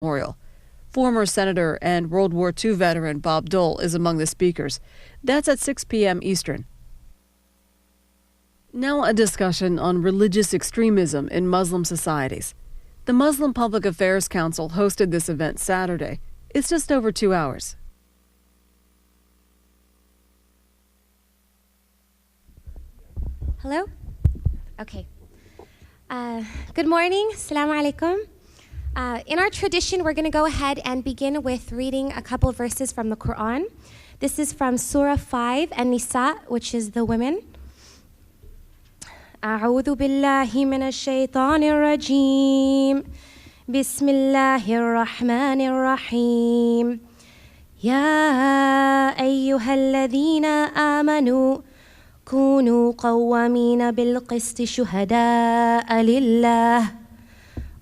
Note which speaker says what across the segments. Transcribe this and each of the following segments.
Speaker 1: Memorial. Former Senator and World War II veteran Bob Dole is among the speakers. That's at 6 p.m. Eastern. Now a discussion on religious extremism in Muslim societies. The Muslim Public Affairs Council hosted this event Saturday. It's just over 2 hours.
Speaker 2: Hello? Okay. Good morning. Assalamu alaikum. In our tradition, we're going to go ahead and begin with reading a couple verses from the Quran. This is from Surah 5, An-Nisa, which is the women. أعوذ بالله من الشيطان الرجيم بسم الله الرحمن الرحيم يا أيها الذين آمنوا كونوا قوامين بالقسط شهداء لله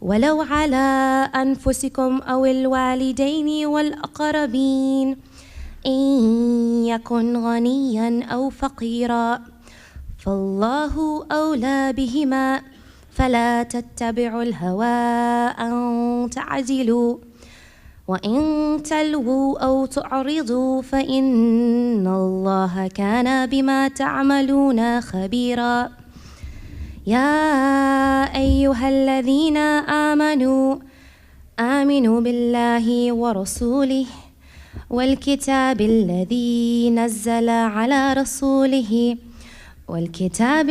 Speaker 2: ولو على أنفسكم أو الوالدين والأقربين إن يكن غنيا أو فقيرا فالله أولى بهما فلا تتبعوا الهوى أن تعدلوا وإن تلووا أو تعرضوا فإن الله كان بما تعملون خبيرا يا أيها الذين آمنوا بالله ورسوله والكتاب الذي نزل على رسوله والكتاب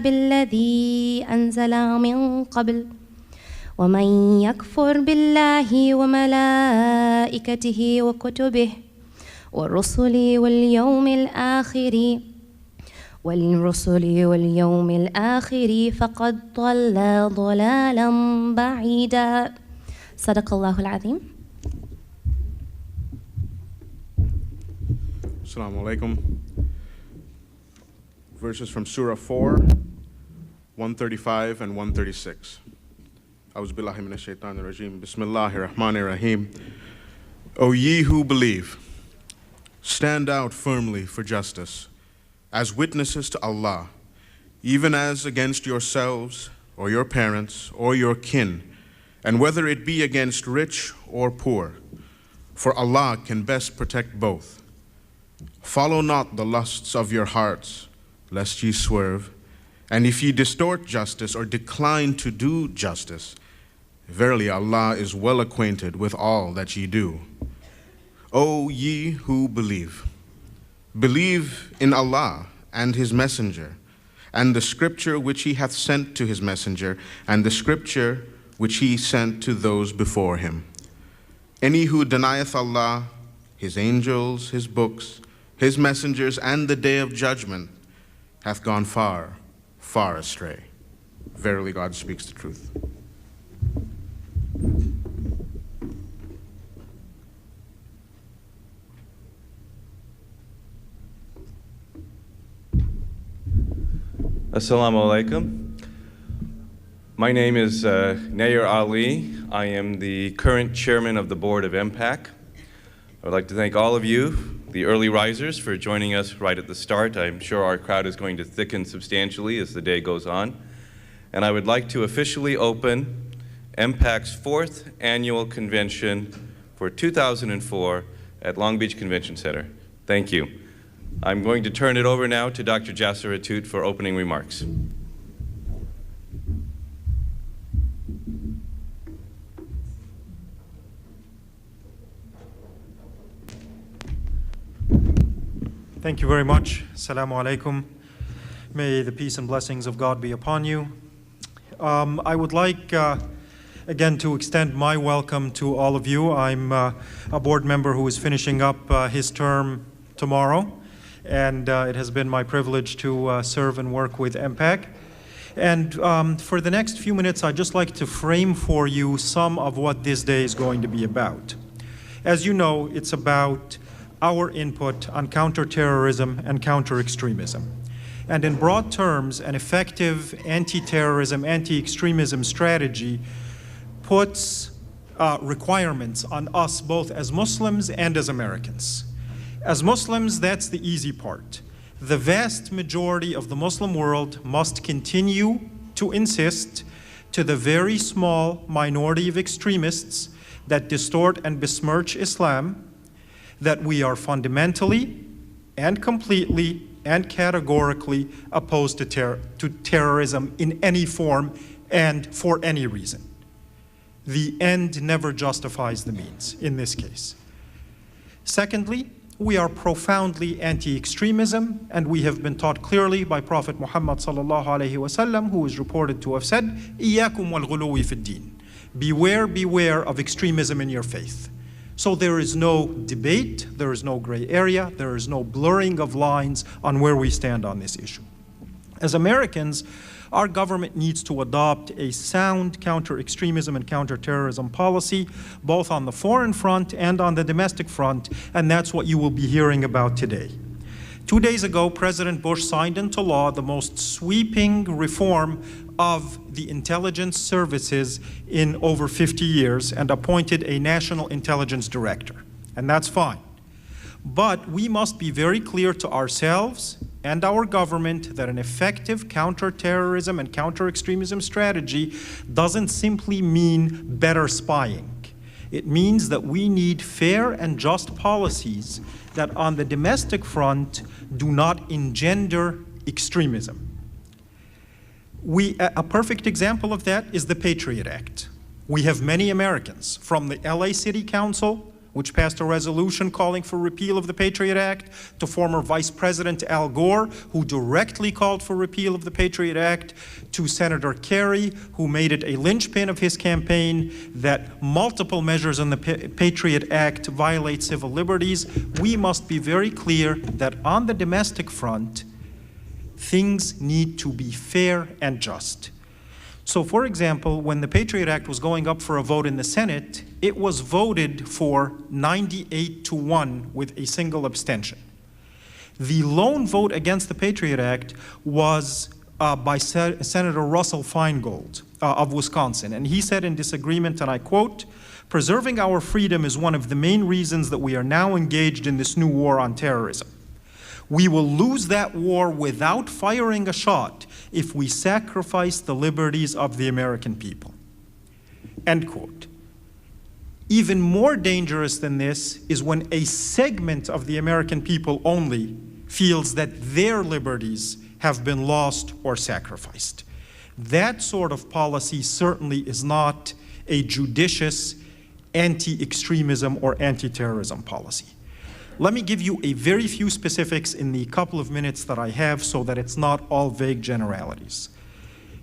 Speaker 2: الذي أنزل من قبل ومن يكفر بالله وملائكته وكتبه والرسل واليوم الآخر فقد ضل ضلالا بعيدا صدق الله العظيم.
Speaker 3: Assalamu alaikum. Verses from Surah 4, 135 and 136. A'udhu billahi minash shaitanir rajim. Bismillahir rahmanir rahim. O ye who believe, stand out firmly for justice, as witnesses to Allah, even as against yourselves or your parents or your kin, and whether it be against rich or poor, for Allah can best protect both. Follow not the lusts of your hearts, lest ye swerve, and if ye distort justice or decline to do justice, verily Allah is well acquainted with all that ye do. O ye who believe, believe in Allah and His Messenger, and the scripture which He hath sent to His Messenger, and the scripture which He sent to those before Him. Any who denieth Allah, His angels, His books, His messengers, and the day of judgment, hath gone far, far astray. Verily God speaks the truth.
Speaker 4: Assalamu alaikum. My name is Nair Ali. I am the current chairman of the board of MPAC. I would like to thank all of you, the early risers, for joining us right at the start. I'm sure our crowd is going to thicken substantially as the day goes on. And I would like to officially open MPAC's 4th annual convention for 2004 at Long Beach Convention Center. Thank you. I'm going to turn it over now to Dr. Jasser Hathout for opening remarks.
Speaker 5: Thank you very much. Assalamu alaikum. May the peace and blessings of God be upon you. I would like, again, to extend my welcome to all of you. I'm a board member who is finishing up his term tomorrow, and it has been my privilege to serve and work with MPAC. And for the next few minutes, I'd just like to frame for you some of what this day is going to be about. As you know, it's about our input on counterterrorism and counter-extremism. And in broad terms, an effective anti-terrorism, anti-extremism strategy puts requirements on us both as Muslims and as Americans. As Muslims, that's the easy part. The vast majority of the Muslim world must continue to insist to the very small minority of extremists that distort and besmirch Islam, that we are fundamentally and completely and categorically opposed to terrorism in any form and for any reason. The end never justifies the means in this case. Secondly, we are profoundly anti-extremism, and we have been taught clearly by Prophet Muhammad sallallahu alaihi wasallam, who is reported to have said, "Iyyakum wal ghuluwi fid din." Beware, beware of extremism in your faith. So there is no debate, there is no gray area, there is no blurring of lines on where we stand on this issue. As Americans, our government needs to adopt a sound counter-extremism and counter-terrorism policy, both on the foreign front and on the domestic front, and that's what you will be hearing about today. 2 days ago, President Bush signed into law the most sweeping reform of the intelligence services in over 50 years and appointed a national intelligence director, and that's fine. But we must be very clear to ourselves and our government that an effective counterterrorism and counter-extremism strategy doesn't simply mean better spying. It means that we need fair and just policies that on the domestic front do not engender extremism. A perfect example of that is the Patriot Act. We have many Americans, from the LA City Council, which passed a resolution calling for repeal of the Patriot Act, to former Vice President Al Gore, who directly called for repeal of the Patriot Act, to Senator Kerry, who made it a linchpin of his campaign that multiple measures in the Patriot Act violate civil liberties. We must be very clear that on the domestic front, things need to be fair and just. So, for example, when the Patriot Act was going up for a vote in the Senate, it was voted for 98-1 with a single abstention. The lone vote against the Patriot Act was by Senator Russell Feingold of Wisconsin. And he said in disagreement, and I quote, "Preserving our freedom is one of the main reasons that we are now engaged in this new war on terrorism. We will lose that war without firing a shot if we sacrifice the liberties of the American people." End quote. Even more dangerous than this is when a segment of the American people only feels that their liberties have been lost or sacrificed. That sort of policy certainly is not a judicious anti-extremism or anti-terrorism policy. Let me give you a very few specifics in the couple of minutes that I have so that it's not all vague generalities.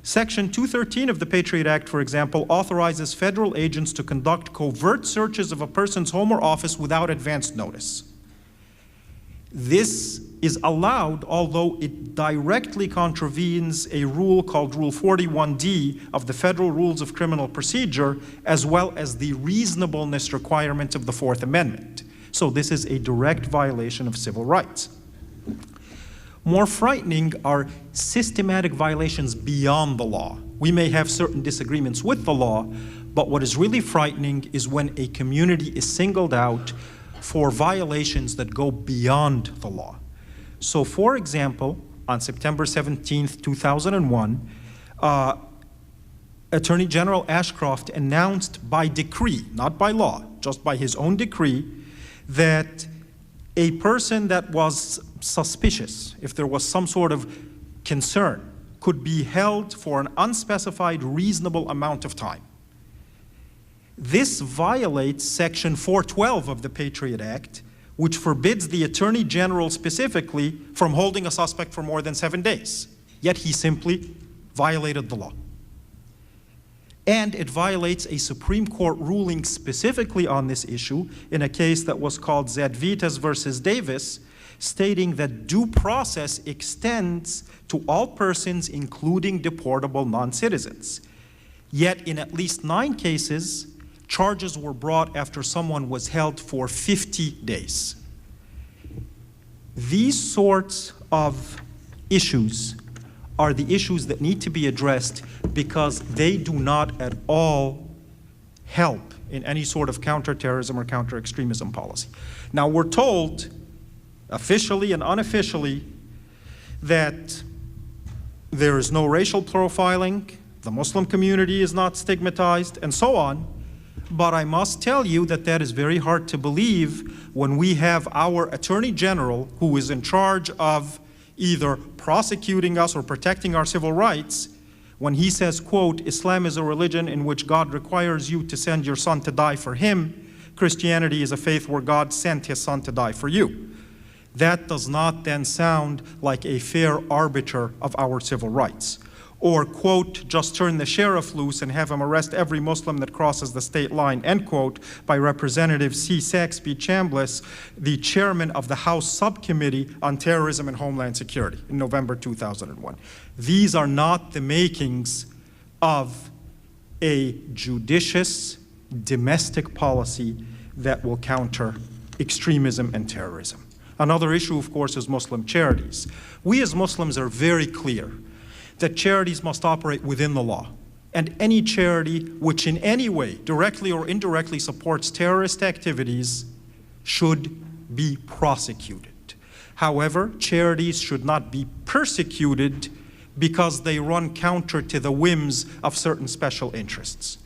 Speaker 5: Section 213 of the Patriot Act, for example, authorizes federal agents to conduct covert searches of a person's home or office without advance notice. This is allowed, although it directly contravenes a rule called Rule 41D of the Federal Rules of Criminal Procedure, as well as the reasonableness requirement of the Fourth Amendment. So this is a direct violation of civil rights. More frightening are systematic violations beyond the law. We may have certain disagreements with the law, but what is really frightening is when a community is singled out for violations that go beyond the law. So, for example, on September 17th, 2001, Attorney General Ashcroft announced by decree, not by law, just by his own decree, that a person that was suspicious, if there was some sort of concern, could be held for an unspecified reasonable amount of time. This violates Section 412 of the Patriot Act, which forbids the Attorney General specifically from holding a suspect for more than 7 days. Yet he simply violated the law. And it violates a Supreme Court ruling specifically on this issue in a case that was called Zadvitas versus Davis, stating that due process extends to all persons, including deportable non-citizens. Yet in at least 9 cases, charges were brought after someone was held for 50 days. These sorts of issues are the issues that need to be addressed because they do not at all help in any sort of counterterrorism or counter-extremism policy. Now, we're told, officially and unofficially, that there is no racial profiling, the Muslim community is not stigmatized, and so on. But I must tell you that that is very hard to believe when we have our Attorney General, who is in charge of either prosecuting us or protecting our civil rights, when he says, quote, Islam is a religion in which God requires you to send your son to die for him. Christianity is a faith where God sent his son to die for you. That does not then sound like a fair arbiter of our civil rights. Or, quote, just turn the sheriff loose and have him arrest every Muslim that crosses the state line, end quote, by Representative C. Saxby Chambliss, the chairman of the House Subcommittee on Terrorism and Homeland Security in November 2001. These are not the makings of a judicious domestic policy that will counter extremism and terrorism. Another issue, of course, is Muslim charities. We as Muslims are very clear that charities must operate within the law, and any charity which in any way, directly or indirectly, supports terrorist activities should be prosecuted. However, charities should not be persecuted because they run counter to the whims of certain special interests.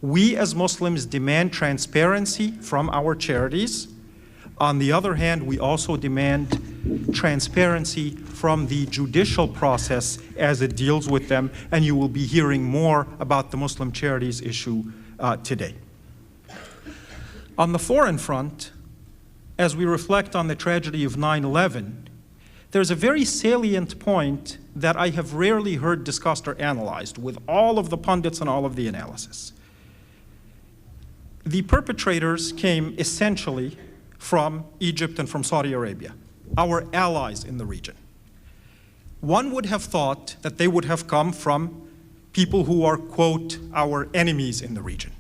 Speaker 5: We as Muslims demand transparency from our charities. On the other hand, we also demand transparency from the judicial process as it deals with them, and you will be hearing more about the Muslim charities issue today. On the foreign front, as we reflect on the tragedy of 9/11, there's a very salient point that I have rarely heard discussed or analyzed with all of the pundits and all of the analysis. The perpetrators came essentially from Egypt and from Saudi Arabia, our allies in the region. One would have thought that they would have come from people who are, quote, our enemies in the region.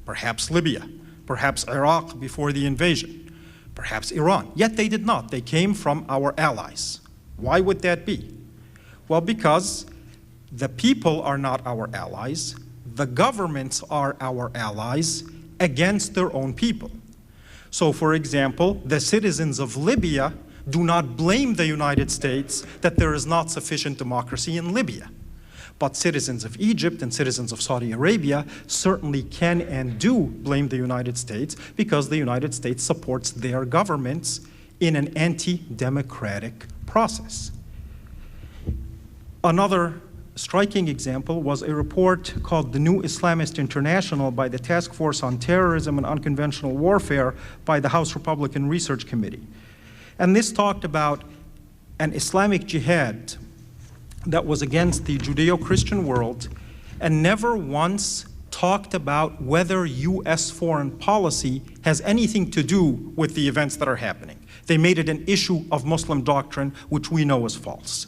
Speaker 5: Perhaps Libya, perhaps Iraq before the invasion, perhaps Iran. Yet they did not. They came from our allies. Why would that be? Well, because the people are not our allies, the governments are our allies against their own people. So, for example, the citizens of Libya do not blame the United States that there is not sufficient democracy in Libya. But citizens of Egypt and citizens of Saudi Arabia certainly can and do blame the United States because the United States supports their governments in an anti-democratic process. Another striking example was a report called The New Islamist International by the Task Force on Terrorism and Unconventional Warfare by the House Republican Research Committee. And this talked about an Islamic jihad that was against the Judeo-Christian world and never once talked about whether U.S. foreign policy has anything to do with the events that are happening. They made it an issue of Muslim doctrine, which we know is false.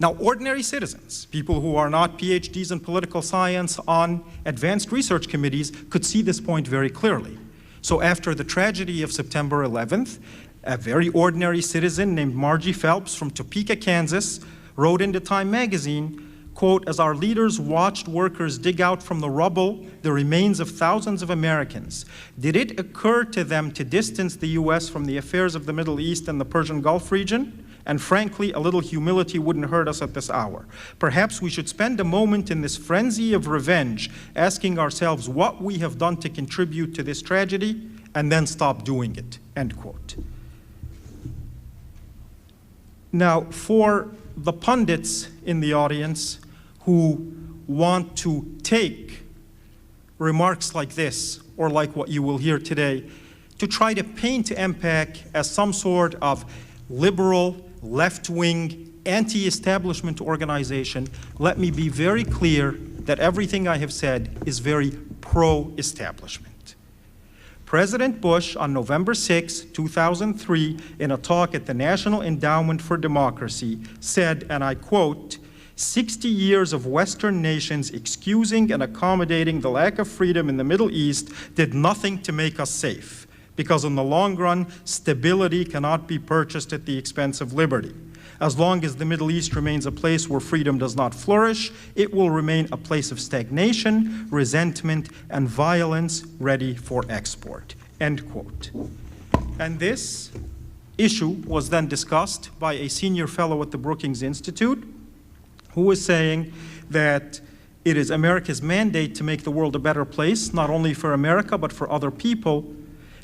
Speaker 5: Now, ordinary citizens, people who are not PhDs in political science on advanced research committees, could see this point very clearly. So after the tragedy of September 11th, a very ordinary citizen named Margie Phelps from Topeka, Kansas, wrote into Time magazine, quote, as our leaders watched workers dig out from the rubble the remains of thousands of Americans, did it occur to them to distance the U.S. from the affairs of the Middle East and the Persian Gulf region? And frankly, a little humility wouldn't hurt us at this hour. Perhaps we should spend a moment in this frenzy of revenge asking ourselves what we have done to contribute to this tragedy and then stop doing it, end quote. Now, for the pundits in the audience who want to take remarks like this, or like what you will hear today, to try to paint MPAC as some sort of liberal, left-wing, anti-establishment organization, let me be very clear that everything I have said is very pro-establishment. President Bush, on November 6, 2003, in a talk at the National Endowment for Democracy, said, and I quote, 60 years of Western nations excusing and accommodating the lack of freedom in the Middle East did nothing to make us safe, because in the long run, stability cannot be purchased at the expense of liberty. As long as the Middle East remains a place where freedom does not flourish, it will remain a place of stagnation, resentment, and violence ready for export, end quote. And this issue was then discussed by a senior fellow at the Brookings Institute, who was saying that It is America's mandate to make the world a better place, not only for America, but for other people.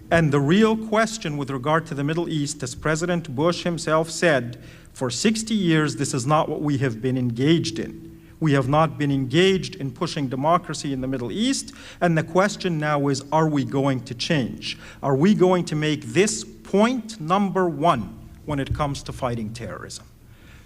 Speaker 5: And the real question with regard to the Middle East, as President Bush himself said, for 60 years, this is not what we have been engaged in. We have not been engaged in pushing democracy in the Middle East, and the question now is, are we going to change? Are we going to make this point number one when it comes to fighting terrorism?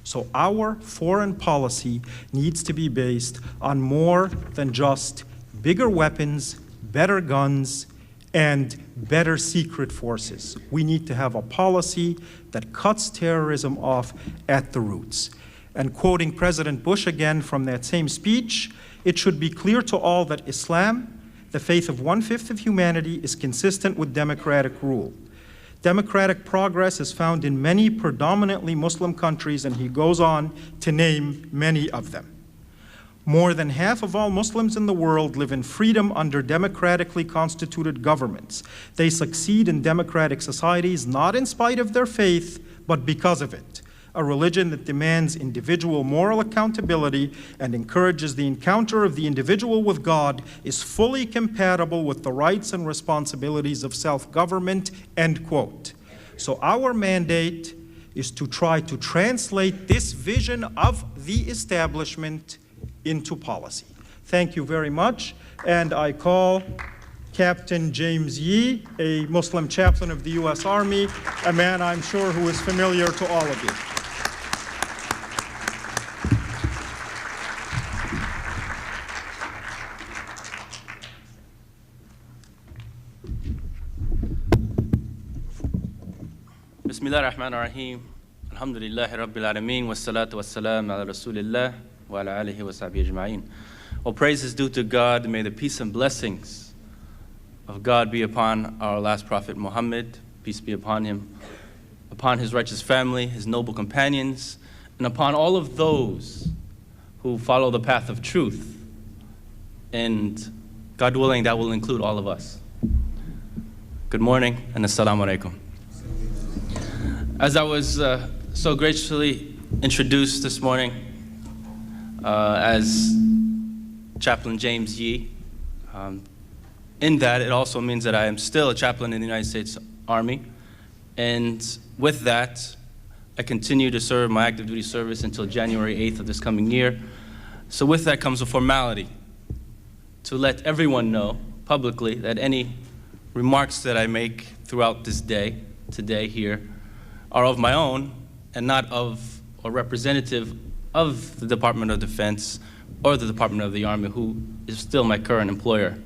Speaker 5: So our foreign policy needs to be based on more than just bigger weapons, better guns, and better secret forces. We need to have a policy that cuts terrorism off at the roots. And quoting President Bush again from that same speech, it should be clear to all that Islam, the faith of 1/5 of humanity, is consistent with democratic rule. Democratic progress is found in many predominantly Muslim countries, and he goes on to name many of them. More than half of all Muslims in the world live in freedom under democratically constituted governments. They succeed in democratic societies not in spite of their faith, but because of it. A religion that demands individual moral accountability and encourages the encounter of the individual with God is fully compatible with the rights and responsibilities of self-government, end quote. So our mandate is to try to translate this vision of the establishment into policy. Thank you very much, and I call Captain James Yee, a Muslim chaplain of the U.S. Army, a man I'm sure who is familiar to all of you.
Speaker 6: Bismillah ar-Rahman ar-Rahim. Alhamdulillahi Rabbil Alameen. Wassalatu wassalam ala Rasulillah wa ala alihi wa sahbihi ajma'in. All praise is due to God. May the peace and blessings of God be upon our last prophet Muhammad. Peace be upon him, upon his righteous family, his noble companions, and upon all of those who follow the path of truth. And God willing, that will include all of us. Good morning and assalamu alaikum. As I was so graciously introduced this morning as Chaplain James Yee, in that it also means that I am still a chaplain in the United States Army. And with that, I continue to serve my active duty service until January 8th of this coming year. So with that comes a formality to let everyone know publicly that any remarks that I make throughout this day, today here, are of my own and not of or representative of the Department of Defense or the Department of the Army, who is still my current employer.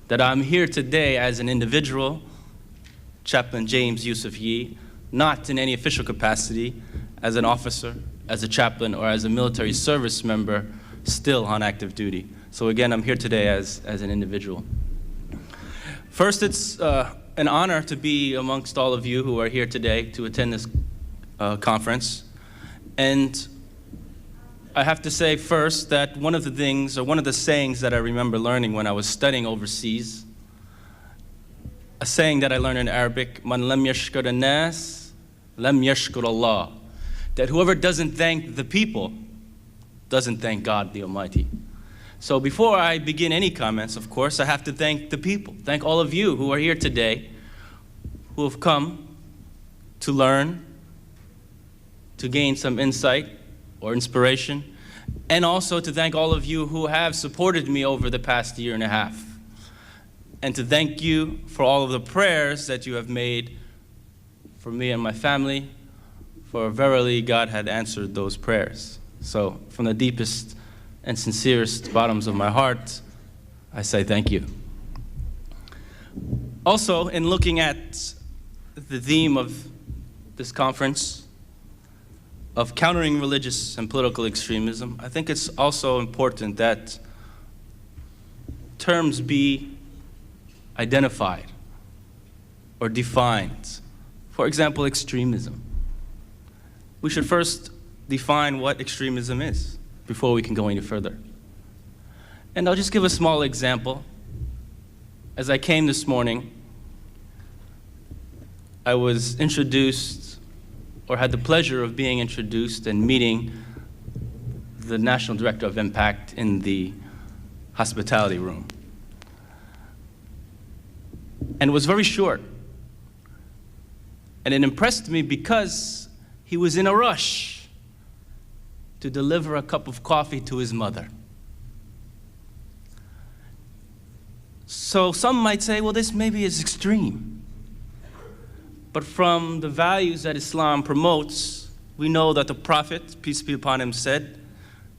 Speaker 6: That I'm here today as an individual, Chaplain James Yusuf Yee, not in any official capacity, as an officer, as a chaplain, or as a military service member still on active duty. So again, I'm here today as an individual. First, it's an honor to be amongst all of you who are here today to attend this conference. And I have to say first that one of the things, or one of the sayings that I remember learning when I was studying overseas, a saying that I learned in Arabic, "Man lam yashkur an-nas, lam yashkur Allah," that whoever doesn't thank the people doesn't thank God the Almighty. So before I begin any comments, of course, I have to thank the people. Thank all of you who are here today, who have come to learn, to gain some insight or inspiration, and also to thank all of you who have supported me over the past year and a half. And to thank you for all of the prayers that you have made for me and my family, for verily God had answered those prayers. So from the deepest and sincerest bottoms of my heart, I say thank you. Also, in looking at the theme of this conference, of countering religious and political extremism, I think it's also important that terms be identified or defined. For example, extremism. We should first define what extremism is before we can go any further. And I'll just give a small example. As I came this morning, I was introduced, or had the pleasure of being introduced and meeting the National Director of MPAC in the hospitality room. And it was very short. And it impressed me because he was in a rush to deliver a cup of coffee to his mother. So some might say, well, this maybe is extreme. But from the values that Islam promotes, we know that the Prophet, peace be upon him, said,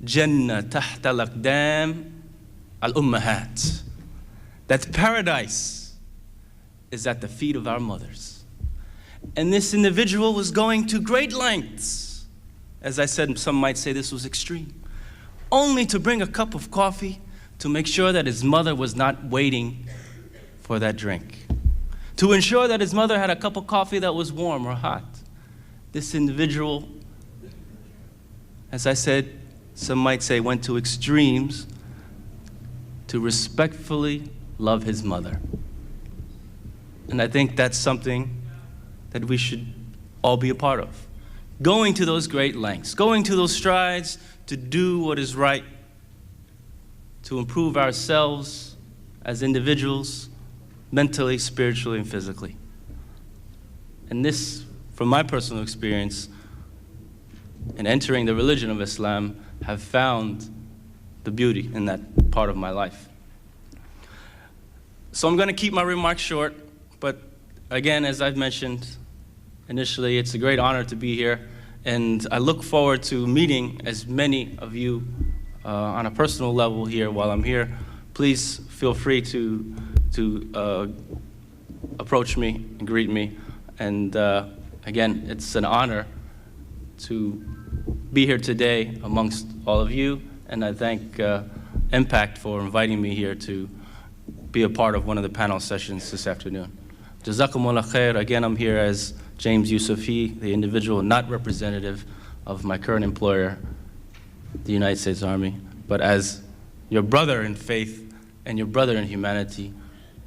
Speaker 6: Jannah tahta al-aqdam al-ummahat. That paradise is at the feet of our mothers. And this individual was going to great lengths. As I said, some might say this was extreme. Only to bring a cup of coffee to make sure that his mother was not waiting for that drink. To ensure that his mother had a cup of coffee that was warm or hot. This individual, as I said, some might say went to extremes to respectfully love his mother. And I think that's something that we should all be a part of. Going to those great lengths, going to those strides to do what is right, to improve ourselves as individuals, mentally, spiritually, and physically. And this, from my personal experience, in entering the religion of Islam, have found the beauty in that part of my life. So I'm going to keep my remarks short, but again, as I've mentioned initially, it's a great honor to be here, and I look forward to meeting as many of you on a personal level here while I'm here. Please feel free to approach me and greet me. And again, it's an honor to be here today amongst all of you. And I thank MPAC for inviting me here to be a part of one of the panel sessions this afternoon. Jazakumullah khair. Again, I'm here as James Yusufi, the individual not representative of my current employer, the United States Army, but as your brother in faith and your brother in humanity,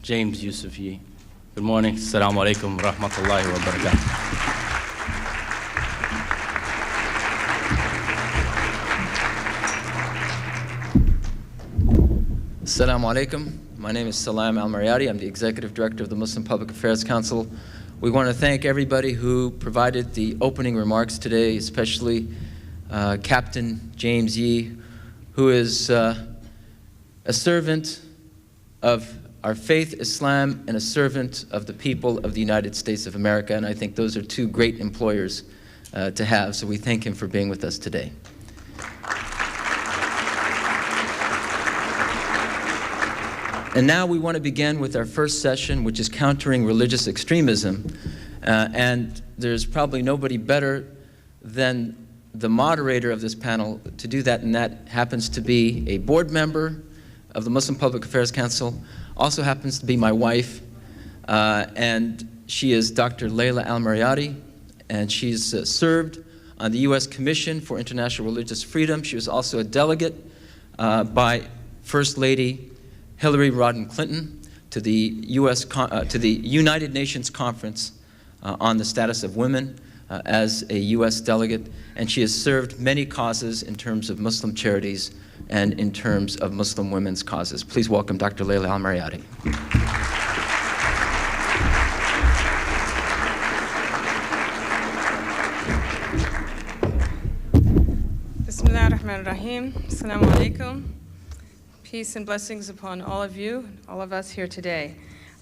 Speaker 6: James Yusufi. Good morning. Assalamu alaikum wa rahmatullahi wa barakatuh.
Speaker 7: Assalamu alaikum. My name is Salam al-Marayati. I'm the Executive Director of the Muslim Public Affairs Council. We want to thank everybody who provided the opening remarks today, especially Captain James Yee, who is a servant of our faith, Islam, and a servant of the people of the United States of America. And I think those are two great employers to have, so we thank him for being with us today. And now we want to begin with our first session, which is countering religious extremism. And there's probably nobody better than the moderator of this panel to do that, and that happens to be a board member of the Muslim Public Affairs Council, also happens to be my wife, and she is Dr. Laila al-Marayati, and she's served on the U.S. Commission for International Religious Freedom. She was also a delegate by First Lady Hillary Rodham Clinton to the United Nations Conference on the Status of Women as a U.S. delegate, and she has served many causes in terms of Muslim charities and in terms of Muslim women's causes. Please welcome Dr. Laila al-Marayati.
Speaker 8: Bismillah ar-Rahman ar-Rahim. Assalamu alaikum. Peace and blessings upon all of you, all of us here today.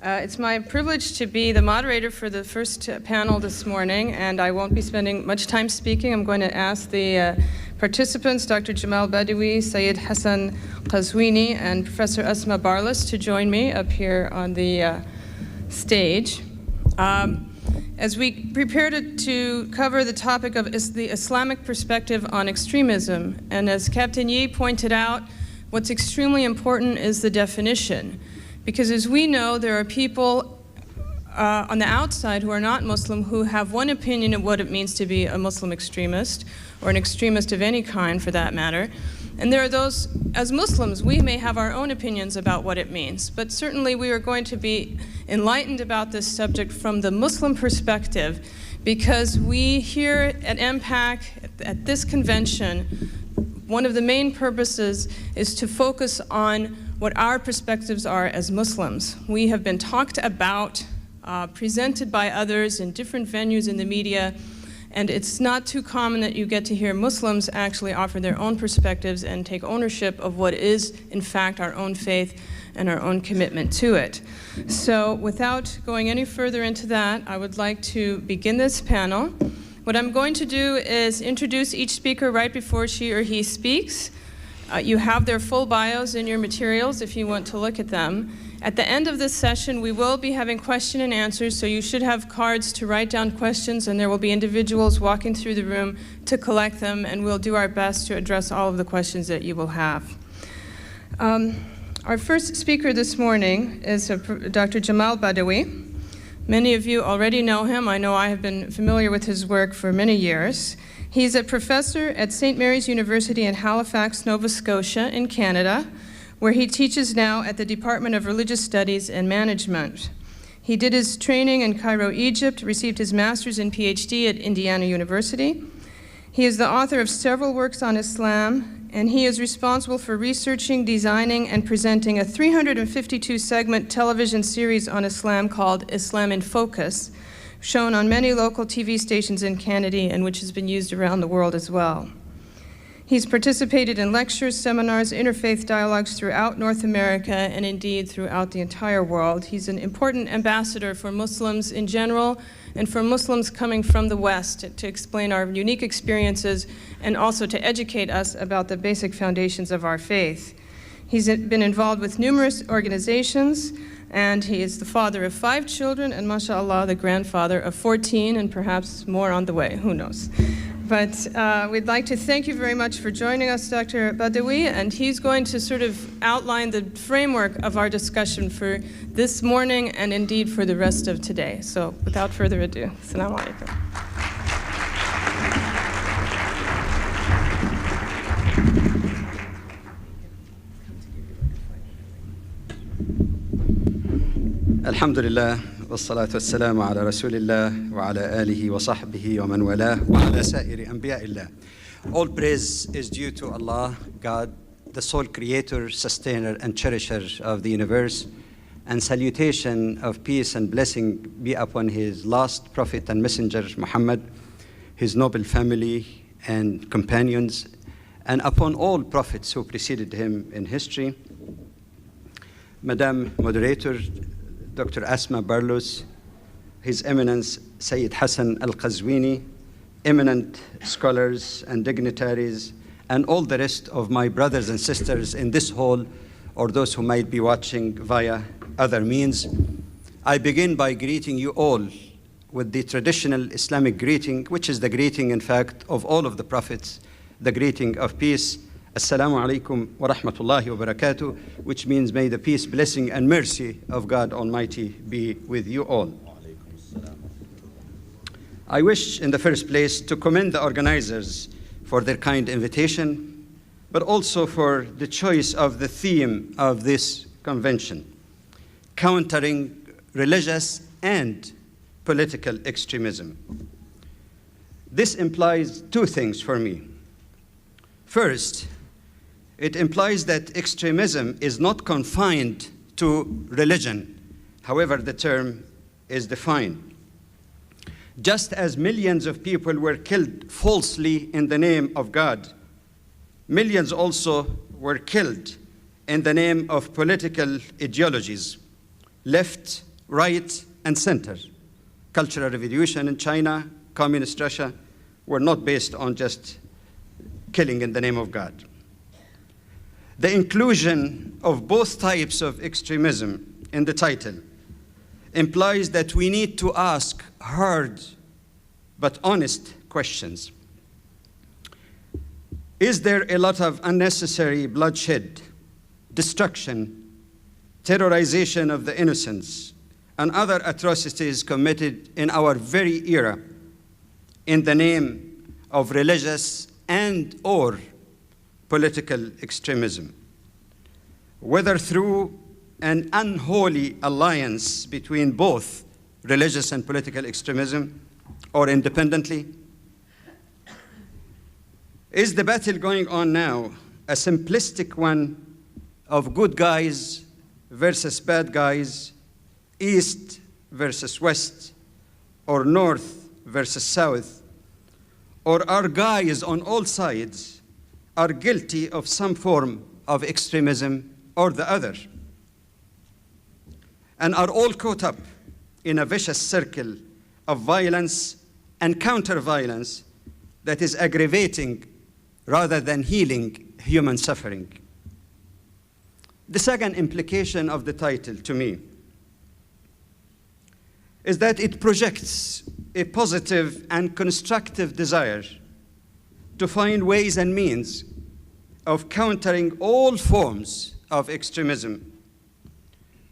Speaker 8: It's my privilege to be the moderator for the first panel this morning, and I won't be spending much time speaking. I'm going to ask the participants, Dr. Jamal Badawi, Sayyid Hassan al-Qazwini, and Professor Asma Barlas to join me up here on the stage. As we prepare to cover the topic of the Islamic perspective on extremism, and as Captain Yee pointed out, what's extremely important is the definition. Because as we know, there are people on the outside who are not Muslim who have one opinion of what it means to be a Muslim extremist, or an extremist of any kind for that matter. And there are those, as Muslims, we may have our own opinions about what it means, but certainly we are going to be enlightened about this subject from the Muslim perspective, because we here at MPAC, at this convention, one of the main purposes is to focus on what our perspectives are as Muslims. We have been talked about, presented by others in different venues in the media, and it's not too common that you get to hear Muslims actually offer their own perspectives and take ownership of what is, in fact, our own faith and our own commitment to it. So without going any further into that, I would like to begin this panel. What I'm going to do is introduce each speaker right before she or he speaks. You have their full bios in your materials if you want to look at them. At the end of this session, we will be having question and answers, so you should have cards to write down questions, and there will be individuals walking through the room to collect them, and we'll do our best to address all of the questions that you will have. Our first speaker this morning is Dr. Jamal Badawi. Many of you already know him. I know I have been familiar with his work for many years. He's a professor at St. Mary's University in Halifax, Nova Scotia in Canada, where he teaches now at the Department of Religious Studies and Management. He did his training in Cairo, Egypt, received his master's and PhD at Indiana University. He is the author of several works on Islam, and he is responsible for researching, designing, and presenting a 352-segment television series on Islam called Islam in Focus, shown on many local TV stations in Canada and which has been used around the world as well. He's participated in lectures, seminars, interfaith dialogues throughout North America and indeed throughout the entire world. He's an important ambassador for Muslims in general and for Muslims coming from the West to explain our unique experiences and also to educate us about the basic foundations of our faith. He's been involved with numerous organizations, and he is the father of 5 children and, mashallah, the grandfather of 14 and perhaps more on the way, who knows. But we'd like to thank you very much for joining us, Dr. Badawi, and he's going to sort of outline the framework of our discussion for this morning and indeed for the rest of today. So without further ado, assalamu alaikum.
Speaker 9: Alhamdulillah, wassalatu wassalamu ala rasulillah wa ala alihi wa sahbihi wa man walah wa ala sa'iri anbiya'illah. All praise is due to Allah, God, the sole creator, sustainer, and cherisher of the universe, and salutation of peace and blessing be upon his last prophet and messenger, Muhammad, his noble family and companions, and upon all prophets who preceded him in history. Madam Moderator, Dr. Asma Barlas, His Eminence Sayyid Hassan al-Qazwini, eminent scholars and dignitaries, and all the rest of my brothers and sisters in this hall, or those who might be watching via other means. I begin by greeting you all with the traditional Islamic greeting, which is the greeting, in fact, of all of the prophets, the greeting of peace. Assalamu alaikum wa rahmatullahi wa barakatuh, which means may the peace, blessing, and mercy of God Almighty be with you all. I wish, in the first place, to commend the organizers for their kind invitation, but also for the choice of the theme of this convention, countering religious and political extremism. This implies 2 things for me. First, it implies that extremism is not confined to religion, however the term is defined. Just as millions of people were killed falsely in the name of God, millions also were killed in the name of political ideologies, left, right, and center. Cultural revolution in China, communist Russia, were not based on just killing in the name of God. The inclusion of both types of extremism in the title implies that we need to ask hard but honest questions. Is there a lot of unnecessary bloodshed, destruction, terrorization of the innocents, and other atrocities committed in our very era in the name of religious and/or political extremism, whether through an unholy alliance between both religious and political extremism or independently? Is the battle going on now a simplistic one of good guys versus bad guys, east versus west, or north versus south, or our guys on all sides are guilty of some form of extremism or the other, and are all caught up in a vicious circle of violence and counter-violence that is aggravating rather than healing human suffering. The second implication of the title to me is that it projects a positive and constructive desire to find ways and means of countering all forms of extremism,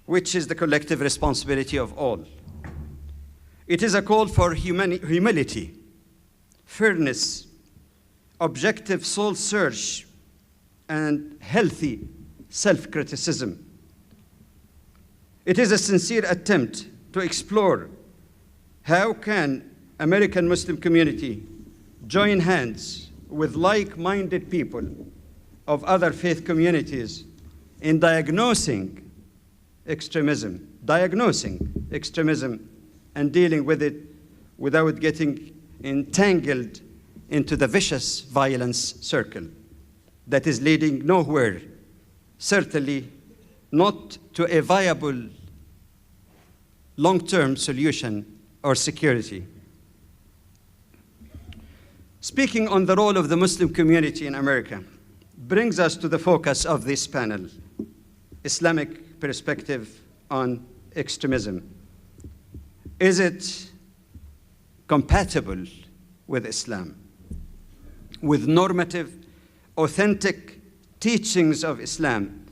Speaker 9: which is the collective responsibility of all. It is a call for humility, fairness, objective soul search, and healthy self-criticism. It is a sincere attempt to explore how can American Muslim community join hands with like-minded people of other faith communities in diagnosing extremism and dealing with it without getting entangled into the vicious violence circle that is leading nowhere, certainly not to a viable long-term solution or security. Speaking on the role of the Muslim community in America brings us to the focus of this panel, Islamic perspective on extremism. Is it compatible with Islam, with normative, authentic teachings of Islam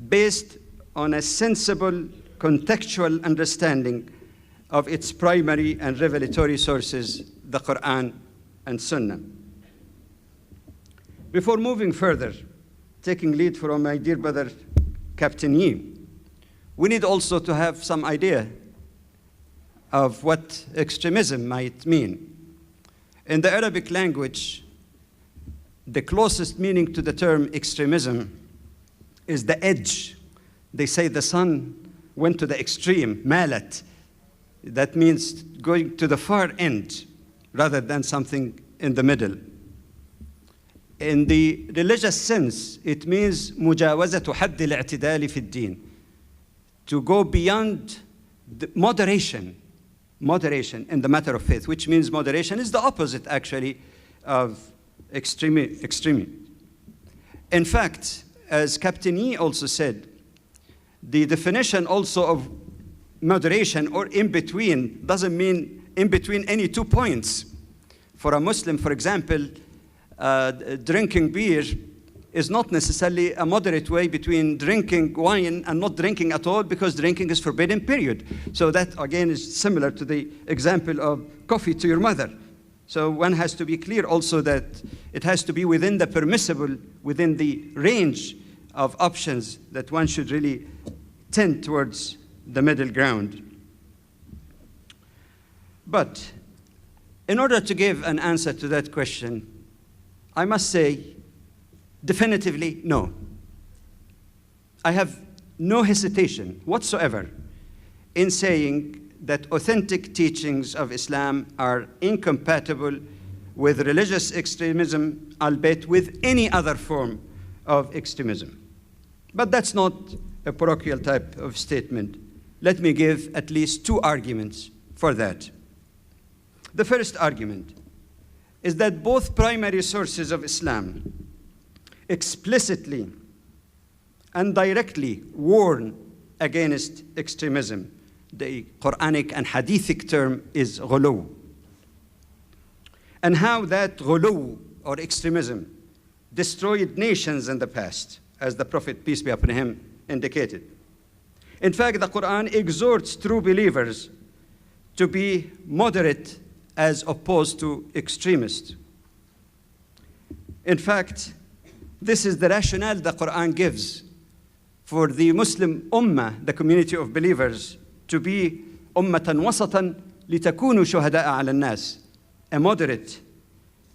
Speaker 9: based on a sensible, contextual understanding of its primary and revelatory sources, the Quran and Sunnah? Before moving further, taking lead from my dear brother, Captain Yi, we need also to have some idea of what extremism might mean. In the Arabic language, the closest meaning to the term extremism is the edge. They say the sun went to the extreme, malat. That means going to the far end rather than something in the middle. In the religious sense, it means مجاوزة حد الاعتدال في الدين, to go beyond the moderation in the matter of faith, which means moderation is the opposite, actually, of extreme. In fact, as Captain Yi also said, the definition also of moderation or in between doesn't mean in between any 2 points. For a Muslim, for example, drinking beer is not necessarily a moderate way between drinking wine and not drinking at all, because drinking is forbidden, period. So that, again, is similar to the example of coffee to your mother. So one has to be clear also that it has to be within the permissible, within the range of options that one should really tend towards the middle ground. But in order to give an answer to that question, I must say definitively no. I have no hesitation whatsoever in saying that authentic teachings of Islam are incompatible with religious extremism, albeit with any other form of extremism. But that's not a parochial type of statement. Let me give at least 2 arguments for that. The first argument is that both primary sources of Islam explicitly and directly warn against extremism. The Quranic and Hadithic term is ghulu. And how that ghulu, or extremism, destroyed nations in the past, as the Prophet, peace be upon him, indicated. In fact, the Quran exhorts true believers to be moderate as opposed to extremist. In fact, this is the rationale the Quran gives for the Muslim ummah, the community of believers, to be ummatan wasatan litakunu shuhada'a 'ala an-nas, a moderate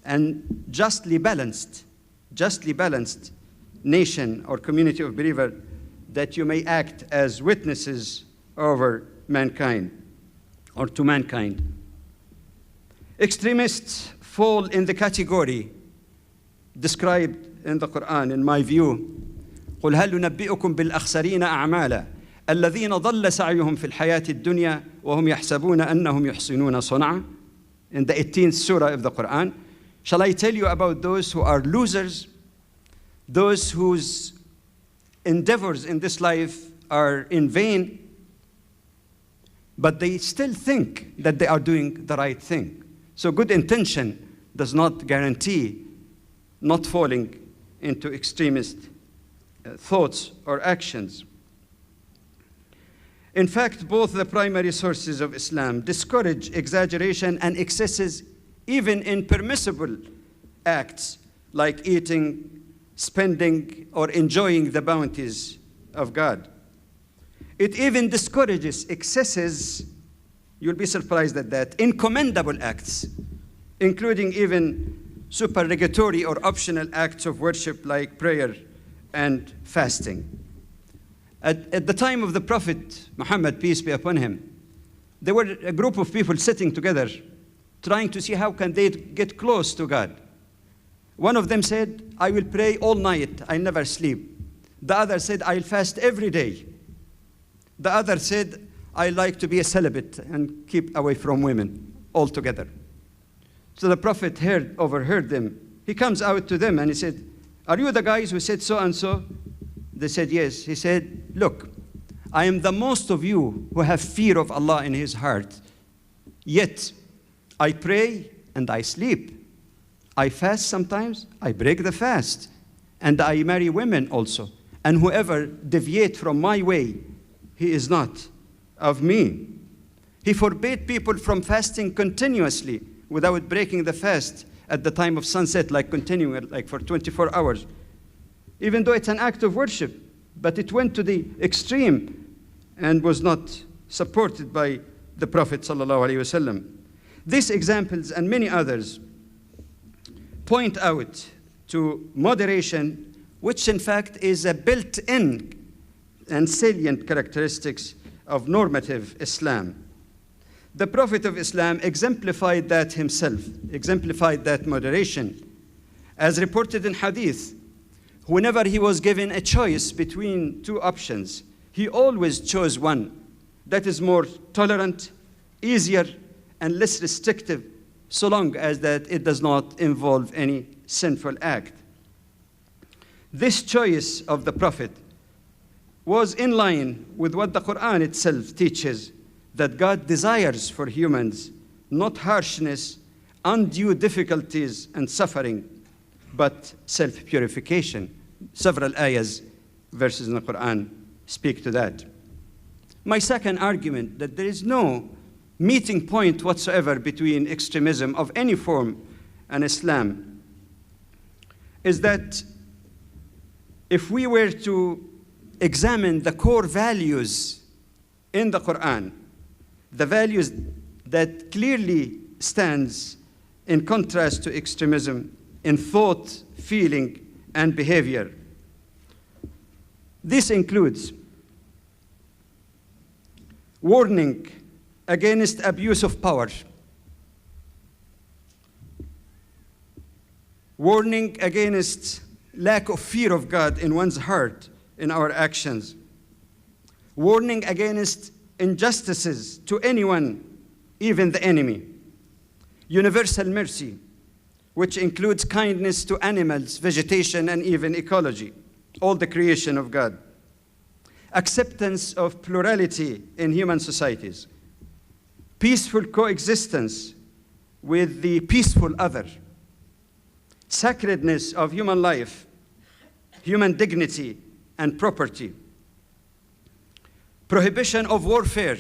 Speaker 9: and justly balanced nation or community of believers, that you may act as witnesses over mankind or to mankind. Extremists fall in the category described in the Quran, in my view. قل هل ننبئكم بالأخسرين أعمالا الذين ضل سعيهم في الحياة الدنيا وهم يحسبون أنهم يحسنون صنعا. In the 18th surah of the Quran, shall I tell you about those who are losers, those whose endeavors in this life are in vain, but they still think that they are doing the right thing. So good intention does not guarantee not falling into extremist thoughts or actions. In fact, both the primary sources of Islam discourage exaggeration and excesses even in permissible acts like eating, spending, or enjoying the bounties of God. It even discourages excesses, you'll be surprised at that, in commendable acts, including even supererogatory or optional acts of worship like prayer and fasting. At the time of the Prophet Muhammad, peace be upon him, there were a group of people sitting together trying to see how can they get close to God. One of them said, I will pray all night, I never sleep. The other said, I'll fast every day. The other said, I like to be a celibate and keep away from women altogether. So the Prophet overheard them. He comes out to them and he said, are you the guys who said so and so? They said, yes. He said, look, I am the most of you who have fear of Allah in his heart. Yet, I pray and I sleep. I fast sometimes, I break the fast. And I marry women also. And whoever deviates from my way, he is not of me. He forbade people from fasting continuously without breaking the fast at the time of sunset, like continuing like for 24 hours. Even though it's an act of worship, but it went to the extreme and was not supported by the Prophet ﷺ. These examples and many others point out to moderation, which in fact is a built-in and salient characteristics of normative Islam. The Prophet of Islam exemplified that himself, exemplified that moderation. As reported in Hadith, whenever he was given a choice between two options, he always chose one that is more tolerant, easier, and less restrictive, so long as that it does not involve any sinful act. This choice of the Prophet was in line with what the Quran itself teaches, that God desires for humans not harshness, undue difficulties, and suffering, but self-purification. Several ayahs, verses in the Quran speak to that. My second argument, that there is no meeting point whatsoever between extremism of any form and Islam, is that if we were to examine the core values in the Quran, the values that clearly stands in contrast to extremism in thought, feeling, and behavior. This includes warning against abuse of power, warning against lack of fear of God in one's heart in our actions, warning against injustices to anyone, even the enemy, universal mercy, which includes kindness to animals, vegetation, and even ecology, all the creation of God, acceptance of plurality in human societies, peaceful coexistence with the peaceful other, sacredness of human life, human dignity and property, prohibition of warfare,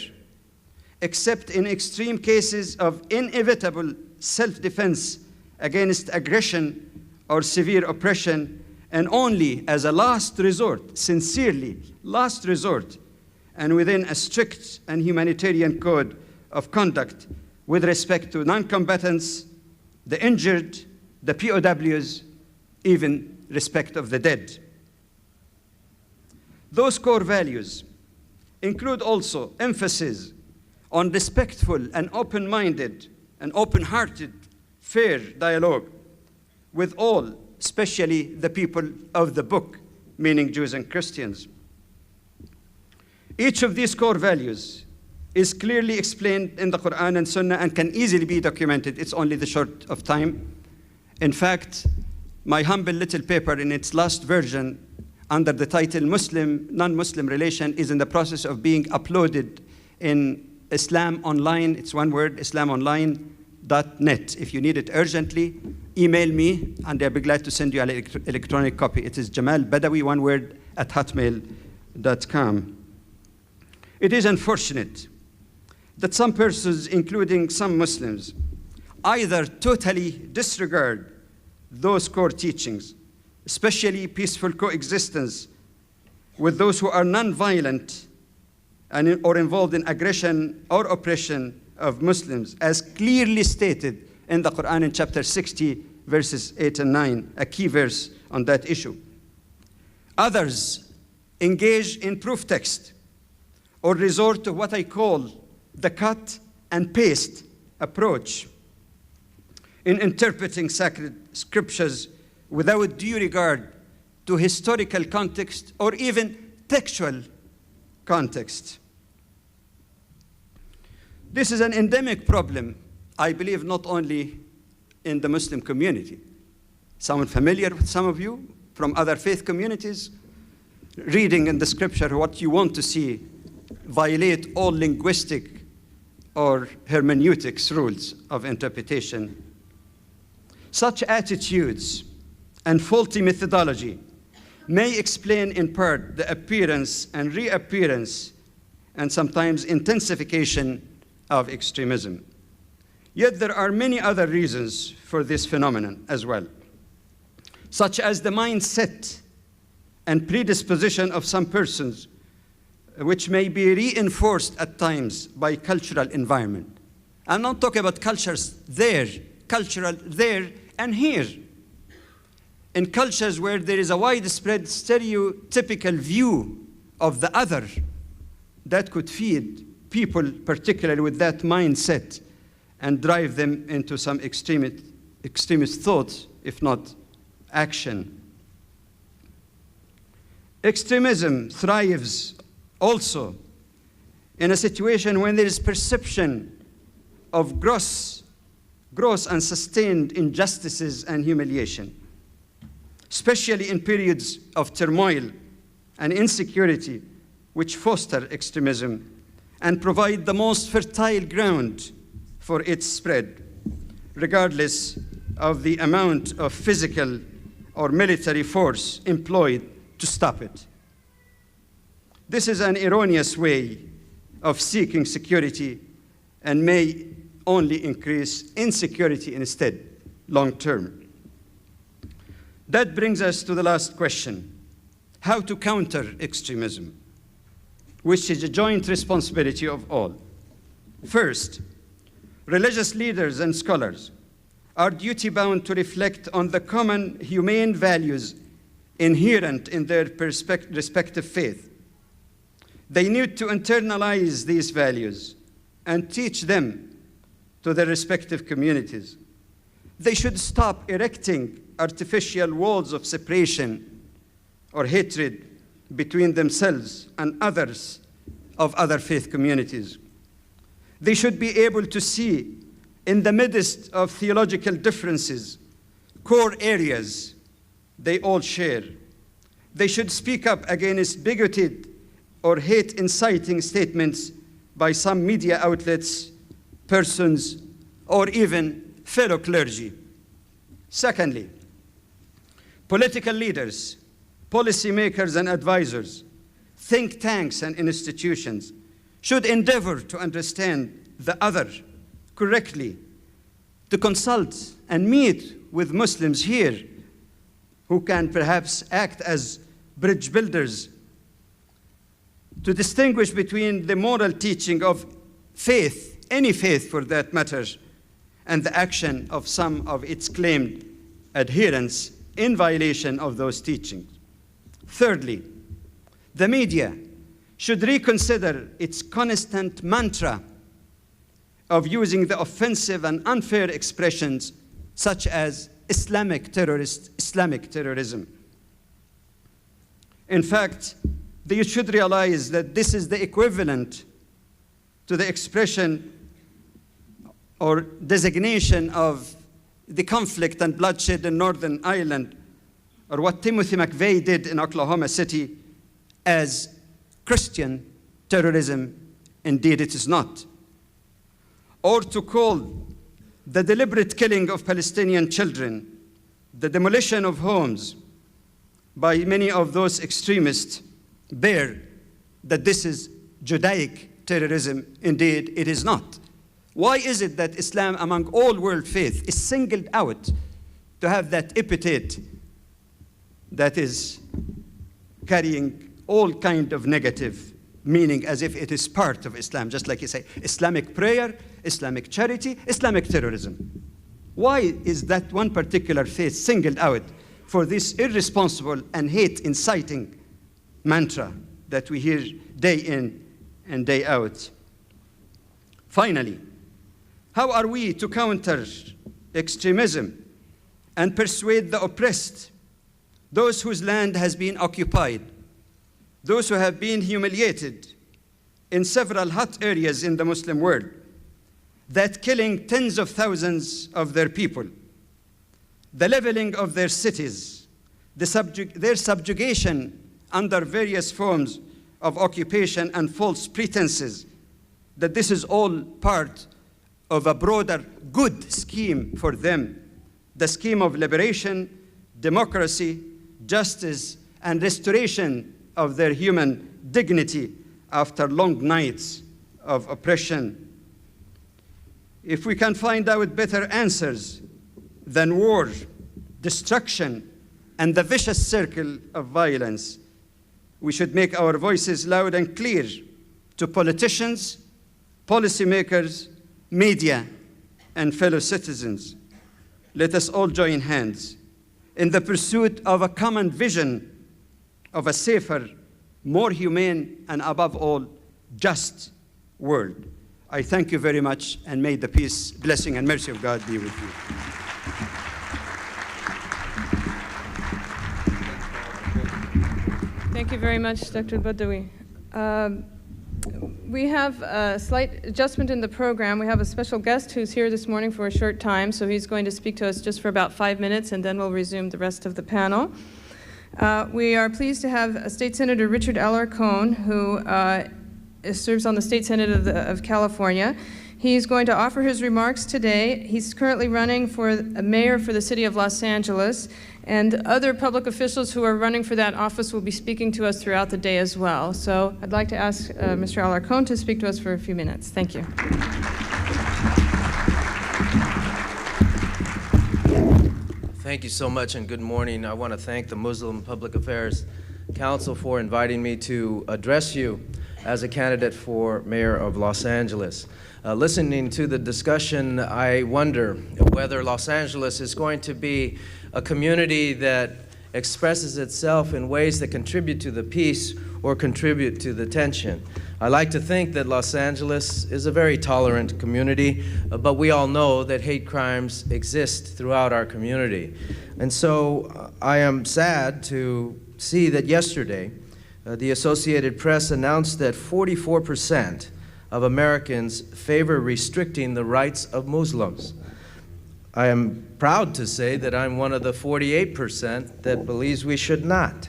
Speaker 9: except in extreme cases of inevitable self-defense against aggression or severe oppression, and only as a last resort, sincerely, last resort, and within a strict and humanitarian code of conduct with respect to non-combatants, the injured, the POWs, even respect of the dead. Those core values include also emphasis on respectful and open-minded and open-hearted, fair dialogue with all, especially the people of the book, meaning Jews and Christians. Each of these core values is clearly explained in the Quran and Sunnah and can easily be documented. It's only the short of time. In fact, my humble little paper in its last version under the title Muslim, Non-Muslim Relation is in the process of being uploaded in Islam Online. It's one word, islamonline.net. If you need it urgently, email me and I'll be glad to send you an electronic copy. It is Jamal Badawi, one word, at hotmail.com. It is unfortunate that some persons, including some Muslims, either totally disregard those core teachings, especially peaceful coexistence with those who are non-violent or involved in aggression or oppression of Muslims, as clearly stated in the Quran in chapter 60, verses 8 and 9, a key verse on that issue. Others engage in proof text or resort to what I call the cut and paste approach in interpreting sacred scriptures without due regard to historical context or even textual context. This is an endemic problem, I believe, not only in the Muslim community. Someone familiar with some of you from other faith communities? Reading in the scripture what you want to see violate all linguistic or hermeneutics rules of interpretation. Such attitudes and faulty methodology may explain in part the appearance and reappearance and sometimes intensification of extremism. Yet there are many other reasons for this phenomenon as well, such as the mindset and predisposition of some persons, which may be reinforced at times by cultural environment. I'm not talking about cultures there, cultural there and here. In cultures where there is a widespread stereotypical view of the other, that could feed people, particularly with that mindset, and drive them into some extremist thoughts, if not action. Extremism thrives also in a situation when there is perception of gross and sustained injustices and humiliation, especially in periods of turmoil and insecurity, which foster extremism and provide the most fertile ground for its spread, regardless of the amount of physical or military force employed to stop it. This is an erroneous way of seeking security and may only increase insecurity instead, long term. That brings us to the last question: how to counter extremism, which is a joint responsibility of all. First, religious leaders and scholars are duty-bound to reflect on the common humane values inherent in their respective faith. They need to internalize these values and teach them to their respective communities. They should stop erecting artificial walls of separation or hatred between themselves and others of other faith communities. They should be able to see in the midst of theological differences core areas they all share. They should speak up against bigoted or hate-inciting statements by some media outlets, persons, or even fellow clergy. Secondly, political leaders, policymakers and advisors, think tanks and institutions should endeavor to understand the other correctly, to consult and meet with Muslims here who can perhaps act as bridge builders, to distinguish between the moral teaching of faith, any faith for that matter, and the action of some of its claimed adherents in violation of those teachings. Thirdly, The media should reconsider its constant mantra of using the offensive and unfair expressions such as Islamic terrorist, Islamic terrorism. In fact, they should realize that this is the equivalent to the expression or designation of the conflict and bloodshed in Northern Ireland, or what Timothy McVeigh did in Oklahoma City, as Christian terrorism. Indeed, it is not. Or to call the deliberate killing of Palestinian children, the demolition of homes by many of those extremists, bear that this is Judaic terrorism. Indeed, it is not. Why is it that Islam, among all world faiths, is singled out to have that epithet that is carrying all kind of negative meaning, as if it is part of Islam, just like you say, Islamic prayer, Islamic charity, Islamic terrorism? Why is that one particular faith singled out for this irresponsible and hate-inciting mantra that we hear day in and day out? Finally, how are we to counter extremism and persuade the oppressed, those whose land has been occupied, those who have been humiliated in several hot areas in the Muslim world, that killing tens of thousands of their people, the leveling of their cities, their subjugation under various forms of occupation and false pretenses, that this is all part of a broader good scheme for them, the scheme of liberation, democracy, justice, and restoration of their human dignity after long nights of oppression. If we can find out better answers than war, destruction, and the vicious circle of violence, we should make our voices loud and clear to politicians, policymakers, media, and fellow citizens. Let us all join hands in the pursuit of a common vision of a safer, more humane, and above all, just world. I thank you very much, and may the peace, blessing, and mercy of God be with you.
Speaker 8: Thank you very much, Dr. Badawi. We have a slight adjustment in the program. We have a special guest who's here this morning for a short time, so he's going to speak to us just for about 5 minutes, and then we'll resume the rest of the panel. We are pleased to have State Senator Richard Alarcon, who serves on the State Senate of California. He's going to offer his remarks today. He's currently running for a mayor for the city of Los Angeles, and other public officials who are running for that office will be speaking to us throughout the day as well. So I'd like to ask Mr. Alarcon to speak to us for a few minutes. Thank you.
Speaker 7: Thank you so much, and good morning. I want to thank the Muslim Public Affairs Council for inviting me to address you as a candidate for mayor of Los Angeles. Listening to the discussion, I wonder whether Los Angeles is going to be a community that expresses itself in ways that contribute to the peace or contribute to the tension. I like to think that Los Angeles is a very tolerant community, but we all know that hate crimes exist throughout our community. And so I am sad to see that yesterday the Associated Press announced that 44% of Americans favor restricting the rights of Muslims. I am proud to say that I'm one of the 48% that believes we should not.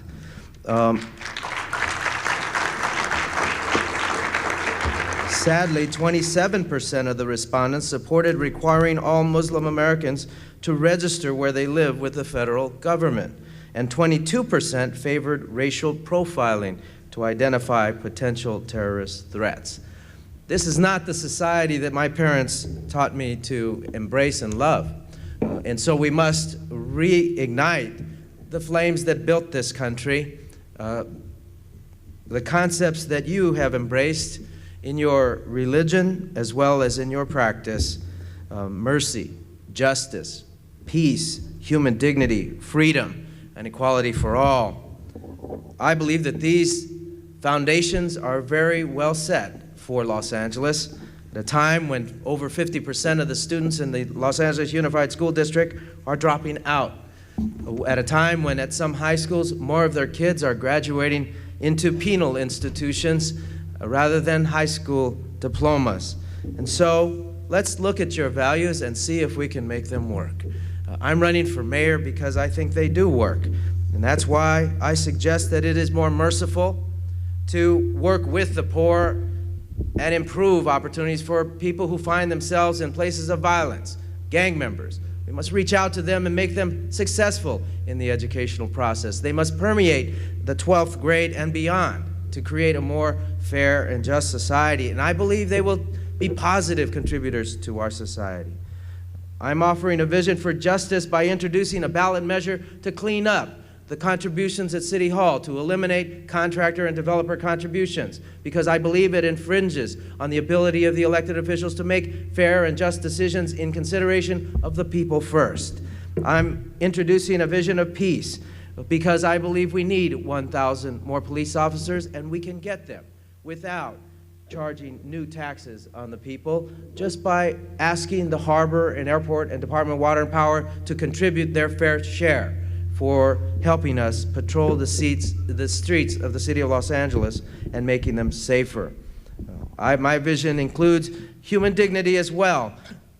Speaker 7: Sadly, 27% of the respondents supported requiring all Muslim Americans to register where they live with the federal government, and 22% favored racial profiling to identify potential terrorist threats. This is not the society that my parents taught me to embrace and love. And so we must reignite the flames that built this country, the concepts that you have embraced in your religion as well as in your practice: mercy, justice, peace, human dignity, freedom, and equality for all. I believe that these
Speaker 10: foundations are very well set for Los Angeles at a time when over 50% of the students in the Los Angeles Unified School District are dropping out. At a time when at some high schools, more of their kids are graduating into penal institutions rather than high school diplomas. And so let's look at your values and see if we can make them work. I'm running for mayor because I think they do work. And that's why I suggest that it is more merciful to work with the poor and improve opportunities for people who find themselves in places of violence, gang members. We must reach out to them and make them successful in the educational process. They must permeate the 12th grade and beyond to create a more fair and just society. And I believe they will be positive contributors to our society. I'm offering a vision for justice by introducing a ballot measure to clean up the contributions at City Hall, to eliminate contractor and developer contributions, because I believe it infringes on the ability of the elected officials to make fair and just decisions in consideration of the people first. I'm introducing a vision of peace because I believe we need 1,000 more police officers, and we can get them without charging new taxes on the people, just by asking the harbor and airport and Department of Water and Power to contribute their fair share for helping us patrol the streets of the city of Los Angeles and making them safer. My vision includes human dignity as well,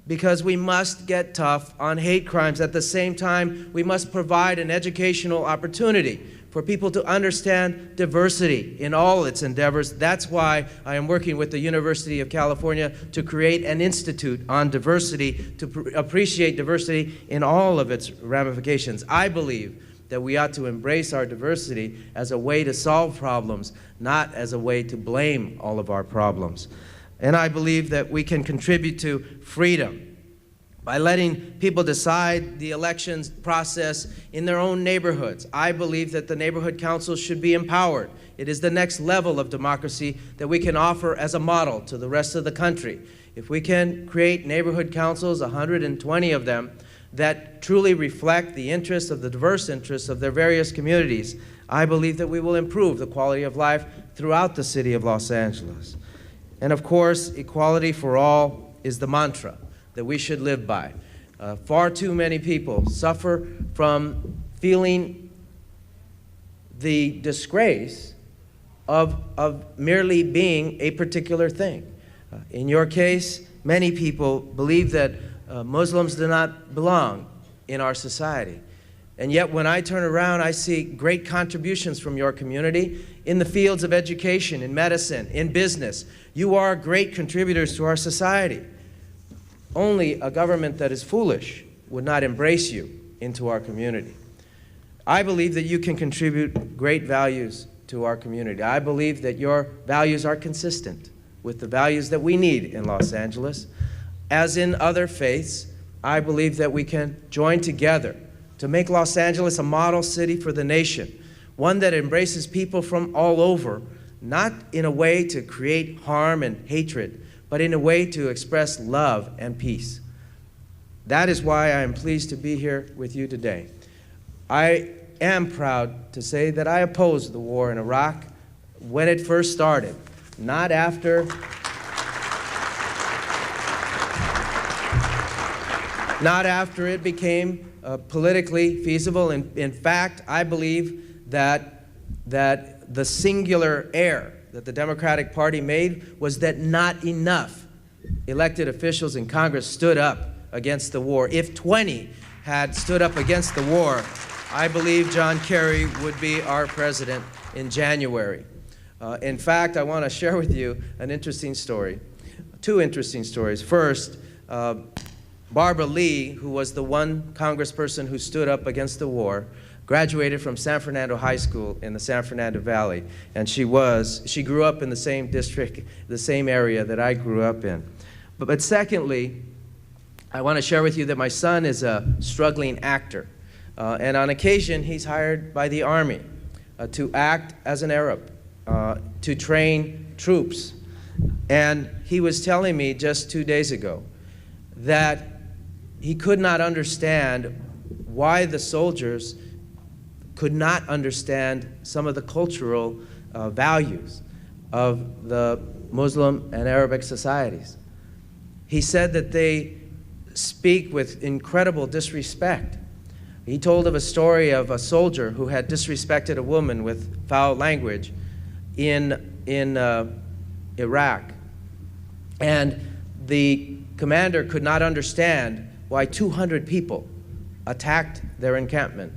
Speaker 10: because we must get tough on hate crimes. At the same time, we must provide an educational opportunity for people to understand diversity in all its endeavors. That's why I am working with the University of California to create an institute on diversity, to appreciate diversity in all of its ramifications. I believe that we ought to embrace our diversity as a way to solve problems, not as a way to blame all of our problems. And I believe that we can contribute to freedom by letting people decide the elections process in their own neighborhoods. I believe that the neighborhood councils should be empowered. It is the next level of democracy that we can offer as a model to the rest of the country. If we can create neighborhood councils, 120 of them, that truly reflect the interests of the diverse interests of their various communities, I believe that we will improve the quality of life throughout the city of Los Angeles. And of course, equality for all is the mantra that we should live by. Far too many people suffer from feeling the disgrace of merely being a particular thing. In your case, many people believe that Muslims do not belong in our society. And yet when I turn around, I see great contributions from your community in the fields of education, in medicine, in business. You are great contributors to our society. Only a government that is foolish would not embrace you into our community. I believe that you can contribute great values to our community. I believe that your values are consistent with the values that we need in Los Angeles. As in other faiths, I believe that we can join together to make Los Angeles a model city for the nation, one that embraces people from all over, not in a way to create harm and hatred, but in a way to express love and peace. That is why I am pleased to be here with you today. I am proud to say that I opposed the war in Iraq when it first started, not after it became politically feasible. In fact, I believe that the singular error that the Democratic Party made was that not enough elected officials in Congress stood up against the war. If 20 had stood up against the war, I believe John Kerry would be our president in January. In fact, I want to share with you an interesting story, two interesting stories. First, Barbara Lee, who was the one congressperson who stood up against the war, graduated from San Fernando High School in the San Fernando Valley, and she grew up in the same district, the same area that I grew up in. But secondly, I want to share with you that my son is a struggling actor, and on occasion he's hired by the Army to act as an Arab, to train troops. And he was telling me just 2 days ago that he could not understand why the soldiers could not understand some of the cultural values of the Muslim and Arabic societies. He said that they speak with incredible disrespect. He told of a story of a soldier who had disrespected a woman with foul language in Iraq. And the commander could not understand why 200 people attacked their encampment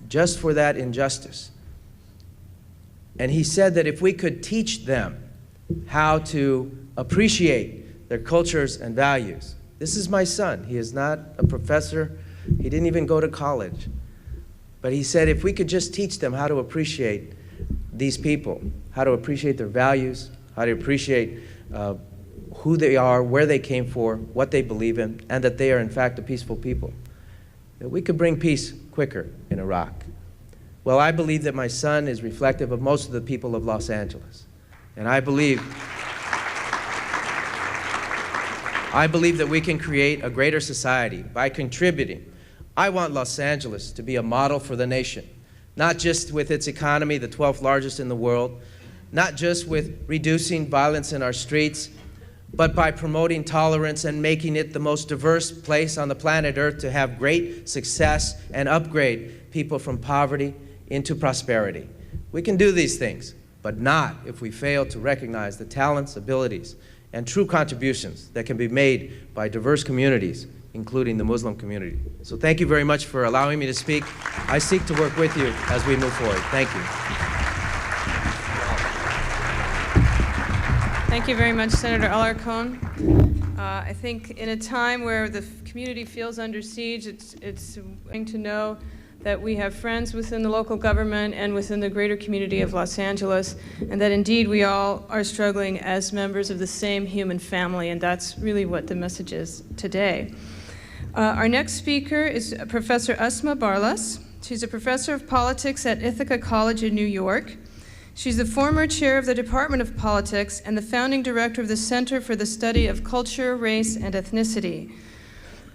Speaker 10: just for that injustice. And he said that if we could teach them how to appreciate their cultures and values. This is my son. He is not a professor. He didn't even go to college. But he said if we could just teach them how to appreciate these people, how to appreciate their values, how to appreciate who they are, where they came from, what they believe in, and that they are in fact a peaceful people, that we could bring peace quicker in Iraq. Well, I believe that my son is reflective of most of the people of Los Angeles. And I believe that we can create a greater society by contributing. I want Los Angeles to be a model for the nation, not just with its economy, the 12th largest in the world, not just with reducing violence in our streets, but by promoting tolerance and making it the most diverse place on the planet Earth to have great success and upgrade people from poverty into prosperity. We can do these things, but not if we fail to recognize the talents, abilities, and true contributions that can be made by diverse communities, including the Muslim community. So thank you very much for allowing me to speak. I seek to work with you as we move forward. Thank you.
Speaker 8: Thank you very much, Senator Alarcon. I think in a time where the community feels under siege, it's important to know that we have friends within the local government and within the greater community of Los Angeles, and that indeed we all are struggling as members of the same human family, and that's really what the message is today. Our next speaker is Professor Asma Barlas. She's a professor of politics at Ithaca College in New York. She's the former chair of the Department of Politics and the founding director of the Center for the Study of Culture, Race, and Ethnicity.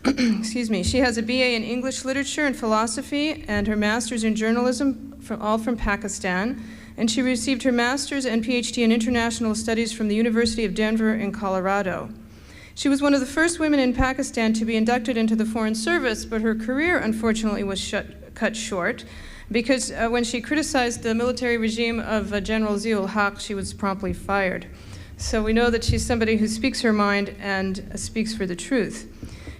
Speaker 8: Excuse me. She has a BA in English Literature and Philosophy and her master's in journalism, all from Pakistan. And she received her master's and PhD in international studies from the University of Denver in Colorado. She was one of the first women in Pakistan to be inducted into the Foreign Service, but her career, unfortunately, was cut short because when she criticized the military regime of General Zia-ul-Haq, she was promptly fired. So we know that she's somebody who speaks her mind and speaks for the truth.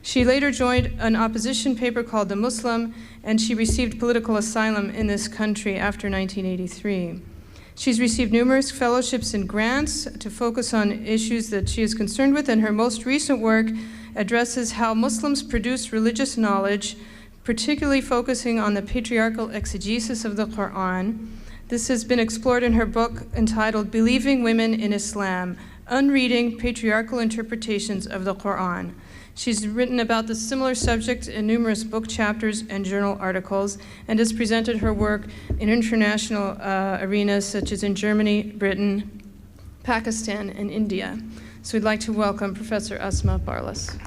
Speaker 8: She later joined an opposition paper called The Muslim, and she received political asylum in this country after 1983. She's received numerous fellowships and grants to focus on issues that she is concerned with, and her most recent work addresses how Muslims produce religious knowledge, particularly focusing on the patriarchal exegesis of the Quran. This has been explored in her book entitled Believing Women in Islam, Unreading Patriarchal Interpretations of the Quran. She's written about the similar subject in numerous book chapters and journal articles, and has presented her work in international arenas such as in Germany, Britain, Pakistan, and India. So we'd like to welcome Professor Asma Barlas.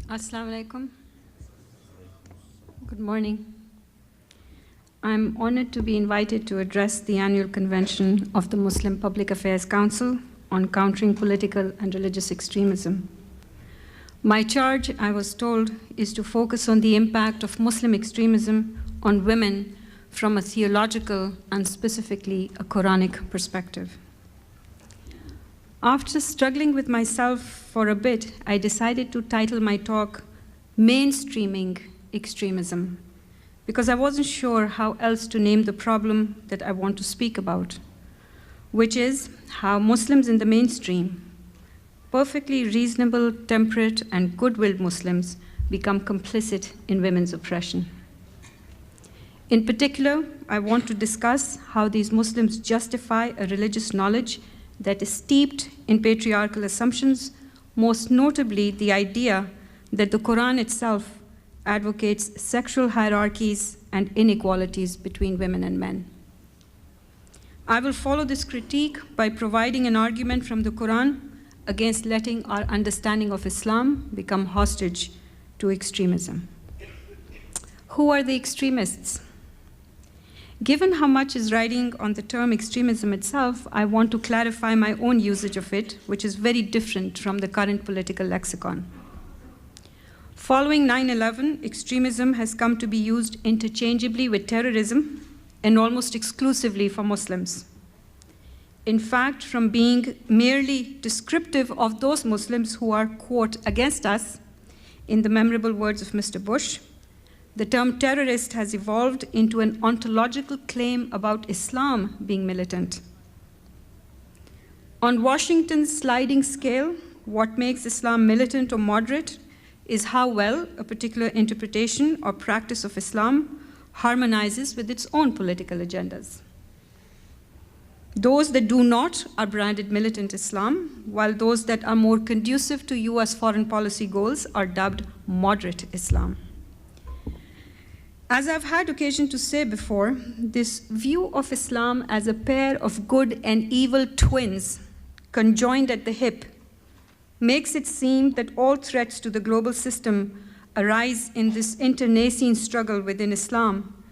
Speaker 11: Assalamu alaikum. Good morning. I'm honored to be invited to address the annual convention of the Muslim Public Affairs Council on countering political and religious extremism. My charge, I was told, is to focus on the impact of Muslim extremism on women from a theological and specifically a Quranic perspective. After struggling with myself for a bit, I decided to title my talk Mainstreaming Extremism, because I wasn't sure how else to name the problem that I want to speak about, which is how Muslims in the mainstream, perfectly reasonable, temperate, and good-willed Muslims, become complicit in women's oppression. In particular, I want to discuss how these Muslims justify a religious knowledge that is steeped in patriarchal assumptions, most notably the idea that the Quran itself advocates sexual hierarchies and inequalities between women and men. I will follow this critique by providing an argument from the Quran against letting our understanding of Islam become hostage to extremism. Who are the extremists? Given how much is riding on the term extremism itself, I want to clarify my own usage of it, which is very different from the current political lexicon. Following 9/11, extremism has come to be used interchangeably with terrorism and almost exclusively for Muslims. In fact, from being merely descriptive of those Muslims who are, quote, against us, in the memorable words of Mr. Bush, the term terrorist has evolved into an ontological claim about Islam being militant. On Washington's sliding scale, what makes Islam militant or moderate is how well a particular interpretation or practice of Islam harmonizes with its own political agendas. Those that do not are branded militant Islam, while those that are more conducive to US foreign policy goals are dubbed moderate Islam. As I've had occasion to say before, this view of Islam as a pair of good and evil twins conjoined at the hip makes it seem that all threats to the global system arise in this internecine struggle within Islam,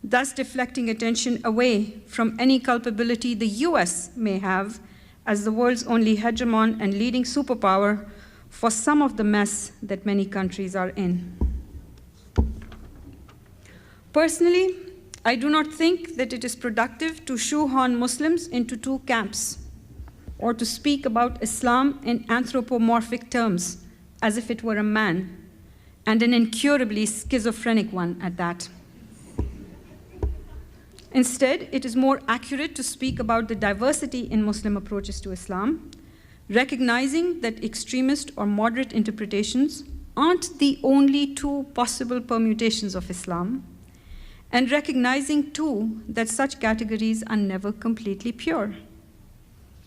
Speaker 11: thus deflecting attention away from any culpability the US may have as the world's only hegemon and leading superpower for some of the mess that many countries are in. Personally, I do not think that it is productive to shoehorn Muslims into two camps or to speak about Islam in anthropomorphic terms as if it were a man, and an incurably schizophrenic one at that. Instead, it is more accurate to speak about the diversity in Muslim approaches to Islam, recognizing that extremist or moderate interpretations aren't the only two possible permutations of Islam, and recognizing too that such categories are never completely pure.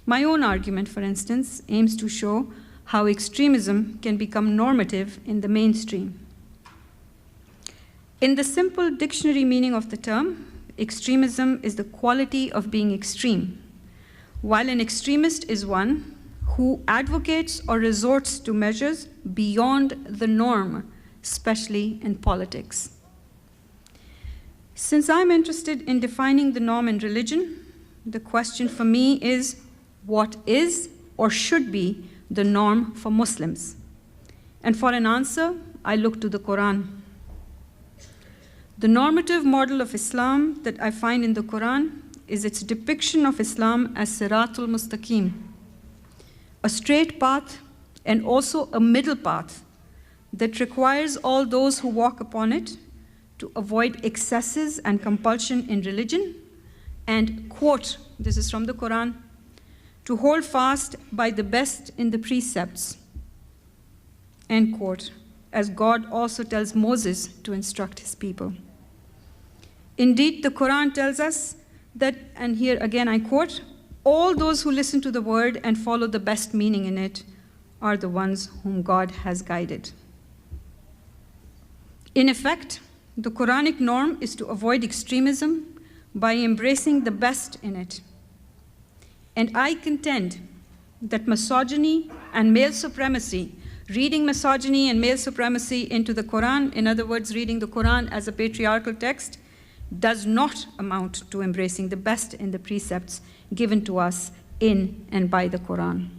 Speaker 11: My own argument, for instance, aims to show how extremism can become normative in the mainstream. In the simple dictionary meaning of the term, extremism is the quality of being extreme, while an extremist is one who advocates or resorts to measures beyond the norm, especially in politics. Since I'm interested in defining the norm in religion, the question for me is, what is or should be the norm for Muslims? And for an answer, I look to the Quran. The normative model of Islam that I find in the Quran is its depiction of Islam as Siratul Mustaqim, a straight path and also a middle path that requires all those who walk upon it to avoid excesses and compulsion in religion and, quote, this is from the Quran, to hold fast by the best in the precepts, end quote, as God also tells Moses to instruct his people. Indeed, the Quran tells us that, and here again I quote, all those who listen to the word and follow the best meaning in it are the ones whom God has guided. In effect, the Quranic norm is to avoid extremism by embracing the best in it. And I contend that misogyny and male supremacy, reading misogyny and male supremacy into the Quran, in other words, reading the Quran as a patriarchal text, does not amount to embracing the best in the precepts given to us in and by the Quran.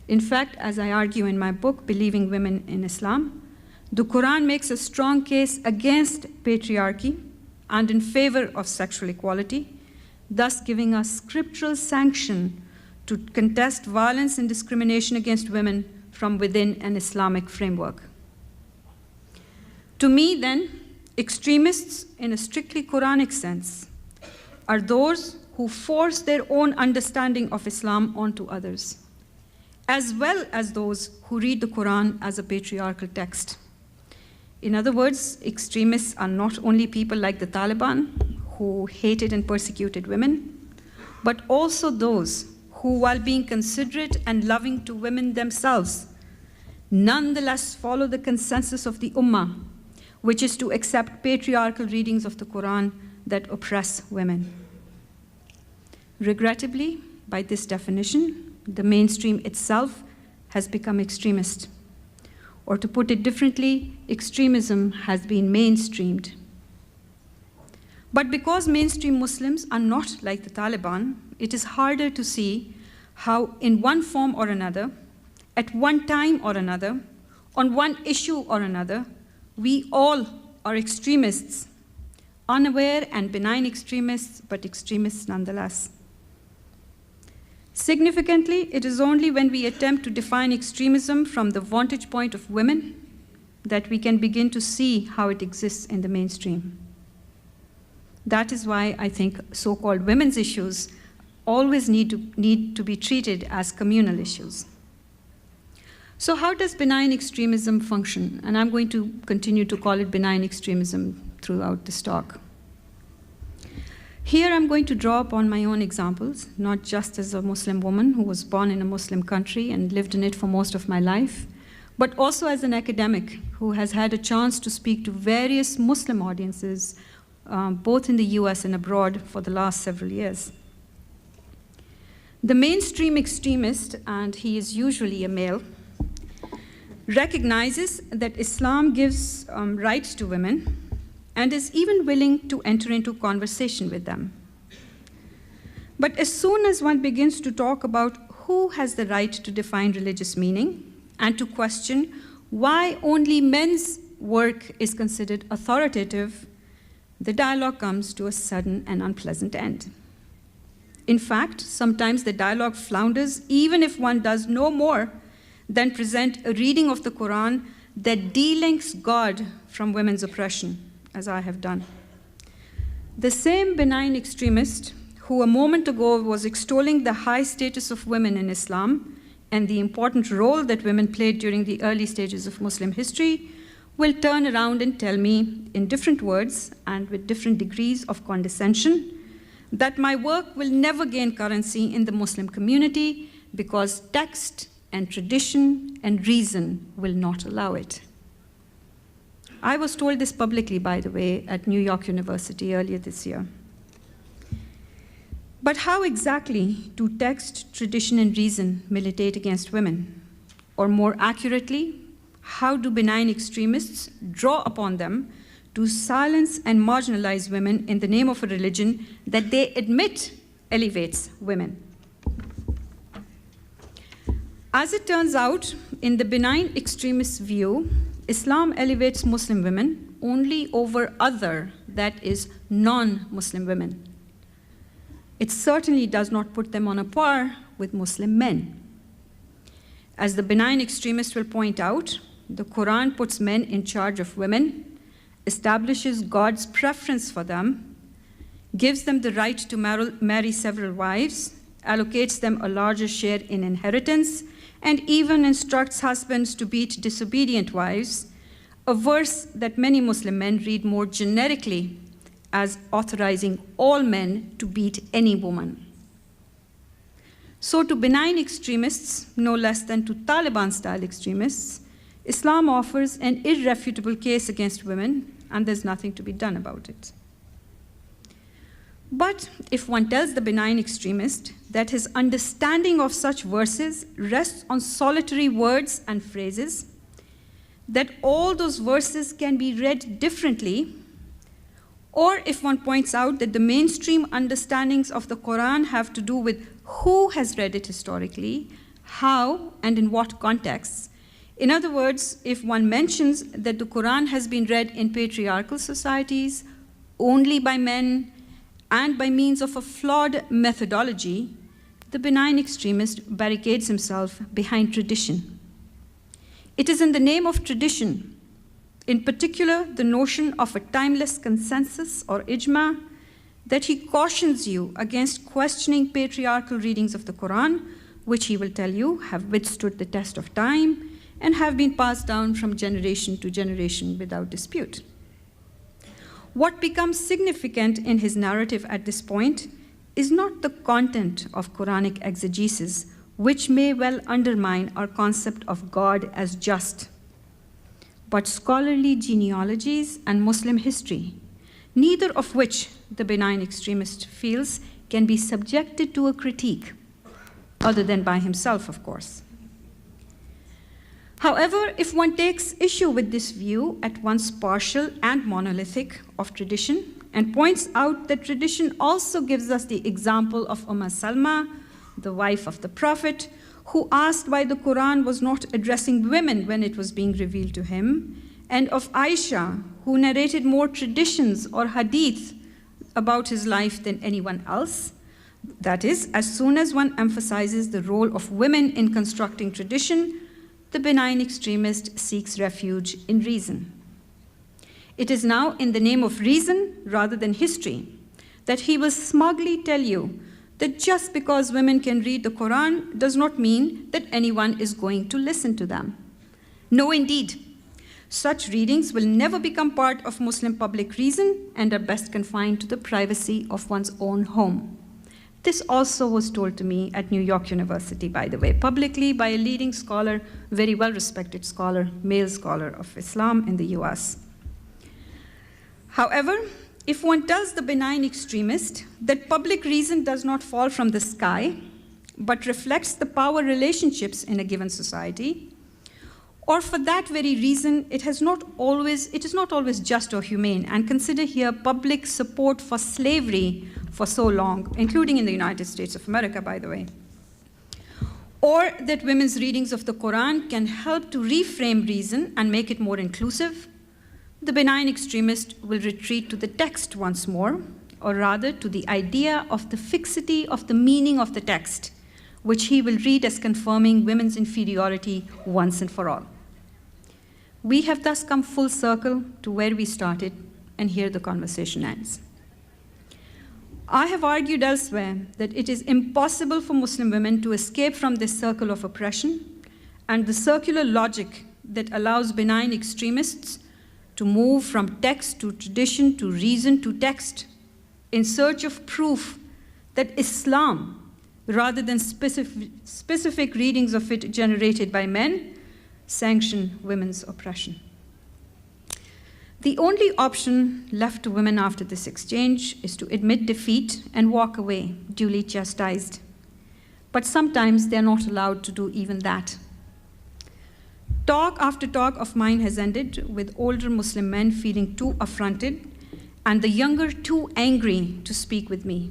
Speaker 11: In fact, as I argue in my book, Believing Women in Islam, the Quran makes a strong case against patriarchy and in favor of sexual equality, thus giving us scriptural sanction to contest violence and discrimination against women from within an Islamic framework. To me, then, extremists in a strictly Quranic sense are those who force their own understanding of Islam onto others, as well as those who read the Quran as a patriarchal text. In other words, extremists are not only people like the Taliban, who hated and persecuted women, but also those who, while being considerate and loving to women themselves, nonetheless follow the consensus of the Ummah, which is to accept patriarchal readings of the Quran that oppress women. Regrettably, by this definition, the mainstream itself has become extremist. Or to put it differently, extremism has been mainstreamed. But because mainstream Muslims are not like the Taliban, it is harder to see how in one form or another, at one time or another, on one issue or another, we all are extremists, unaware and benign extremists, but extremists nonetheless. Significantly, it is only when we attempt to define extremism from the vantage point of women that we can begin to see how it exists in the mainstream. That is why I think so-called women's issues always need to be treated as communal issues. So how does benign extremism function? And I'm going to continue to call it benign extremism throughout this talk. Here I'm going to draw upon my own examples, not just as a Muslim woman who was born in a Muslim country and lived in it for most of my life, but also as an academic who has had a chance to speak to various Muslim audiences, both in the US and abroad for the last several years. The mainstream extremist, and he is usually a male, recognizes that Islam gives rights to women and is even willing to enter into conversation with them. But as soon as one begins to talk about who has the right to define religious meaning and to question why only men's work is considered authoritative, the dialogue comes to a sudden and unpleasant end. In fact, sometimes the dialogue flounders even if one does no more than present a reading of the Quran that delinks God from women's oppression, as I have done. The same benign extremist who a moment ago was extolling the high status of women in Islam and the important role that women played during the early stages of Muslim history will turn around and tell me in different words and with different degrees of condescension that my work will never gain currency in the Muslim community because text and tradition and reason will not allow it. I was told this publicly, by the way, at New York University earlier this year. But how exactly do text, tradition, and reason militate against women? Or more accurately, how do benign extremists draw upon them to silence and marginalize women in the name of a religion that they admit elevates women? As it turns out, in the benign extremist view, Islam elevates Muslim women only over other, that is, non-Muslim women. It certainly does not put them on a par with Muslim men. As the benign extremist will point out, the Quran puts men in charge of women, establishes God's preference for them, gives them the right to marry several wives, allocates them a larger share in inheritance, and even instructs husbands to beat disobedient wives, a verse that many Muslim men read more generically as authorizing all men to beat any woman. So to benign extremists, no less than to Taliban-style extremists, Islam offers an irrefutable case against women, and there's nothing to be done about it. But if one tells the benign extremist that his understanding of such verses rests on solitary words and phrases, that all those verses can be read differently, or if one points out that the mainstream understandings of the Quran have to do with who has read it historically, how, and in what contexts. In other words, if one mentions that the Quran has been read in patriarchal societies, only by men, and by means of a flawed methodology, the benign extremist barricades himself behind tradition. It is in the name of tradition, in particular the notion of a timeless consensus or ijma, that he cautions you against questioning patriarchal readings of the Quran, which he will tell you have withstood the test of time and have been passed down from generation to generation without dispute. What becomes significant in his narrative at this point is not the content of Quranic exegesis, which may well undermine our concept of God as just, but scholarly genealogies and Muslim history, neither of which the benign extremist feels can be subjected to a critique, other than by himself, of course. However, if one takes issue with this view at once partial and monolithic of tradition, and points out that tradition also gives us the example of Salma, the wife of the Prophet, who asked why the Quran was not addressing women when it was being revealed to him, and of Aisha, who narrated more traditions or hadith about his life than anyone else. That is, as soon as one emphasizes the role of women in constructing tradition, the benign extremist seeks refuge in reason. It is now in the name of reason rather than history that he will smugly tell you that just because women can read the Quran does not mean that anyone is going to listen to them. No, indeed. Such readings will never become part of Muslim public reason and are best confined to the privacy of one's own home. This also was told to me at New York University, by the way, publicly by a leading scholar, very well-respected scholar, male scholar of Islam in the US. However, if one tells the benign extremist that public reason does not fall from the sky, but reflects the power relationships in a given society, or for that very reason, it is not always just or humane, and consider here public support for slavery for so long, including in the United States of America, by the way, or that women's readings of the Quran can help to reframe reason and make it more inclusive, the benign extremist will retreat to the text once more, or rather to the idea of the fixity of the meaning of the text, which he will read as confirming women's inferiority once and for all. We have thus come full circle to where we started, and here the conversation ends. I have argued elsewhere that it is impossible for Muslim women to escape from this circle of oppression and the circular logic that allows benign extremists to move from text to tradition to reason to text in search of proof that Islam, rather than specific readings of it generated by men, sanction women's oppression. The only option left to women after this exchange is to admit defeat and walk away, duly chastised. But sometimes they're not allowed to do even that. Talk after talk of mine has ended with older Muslim men feeling too affronted and the younger too angry to speak with me.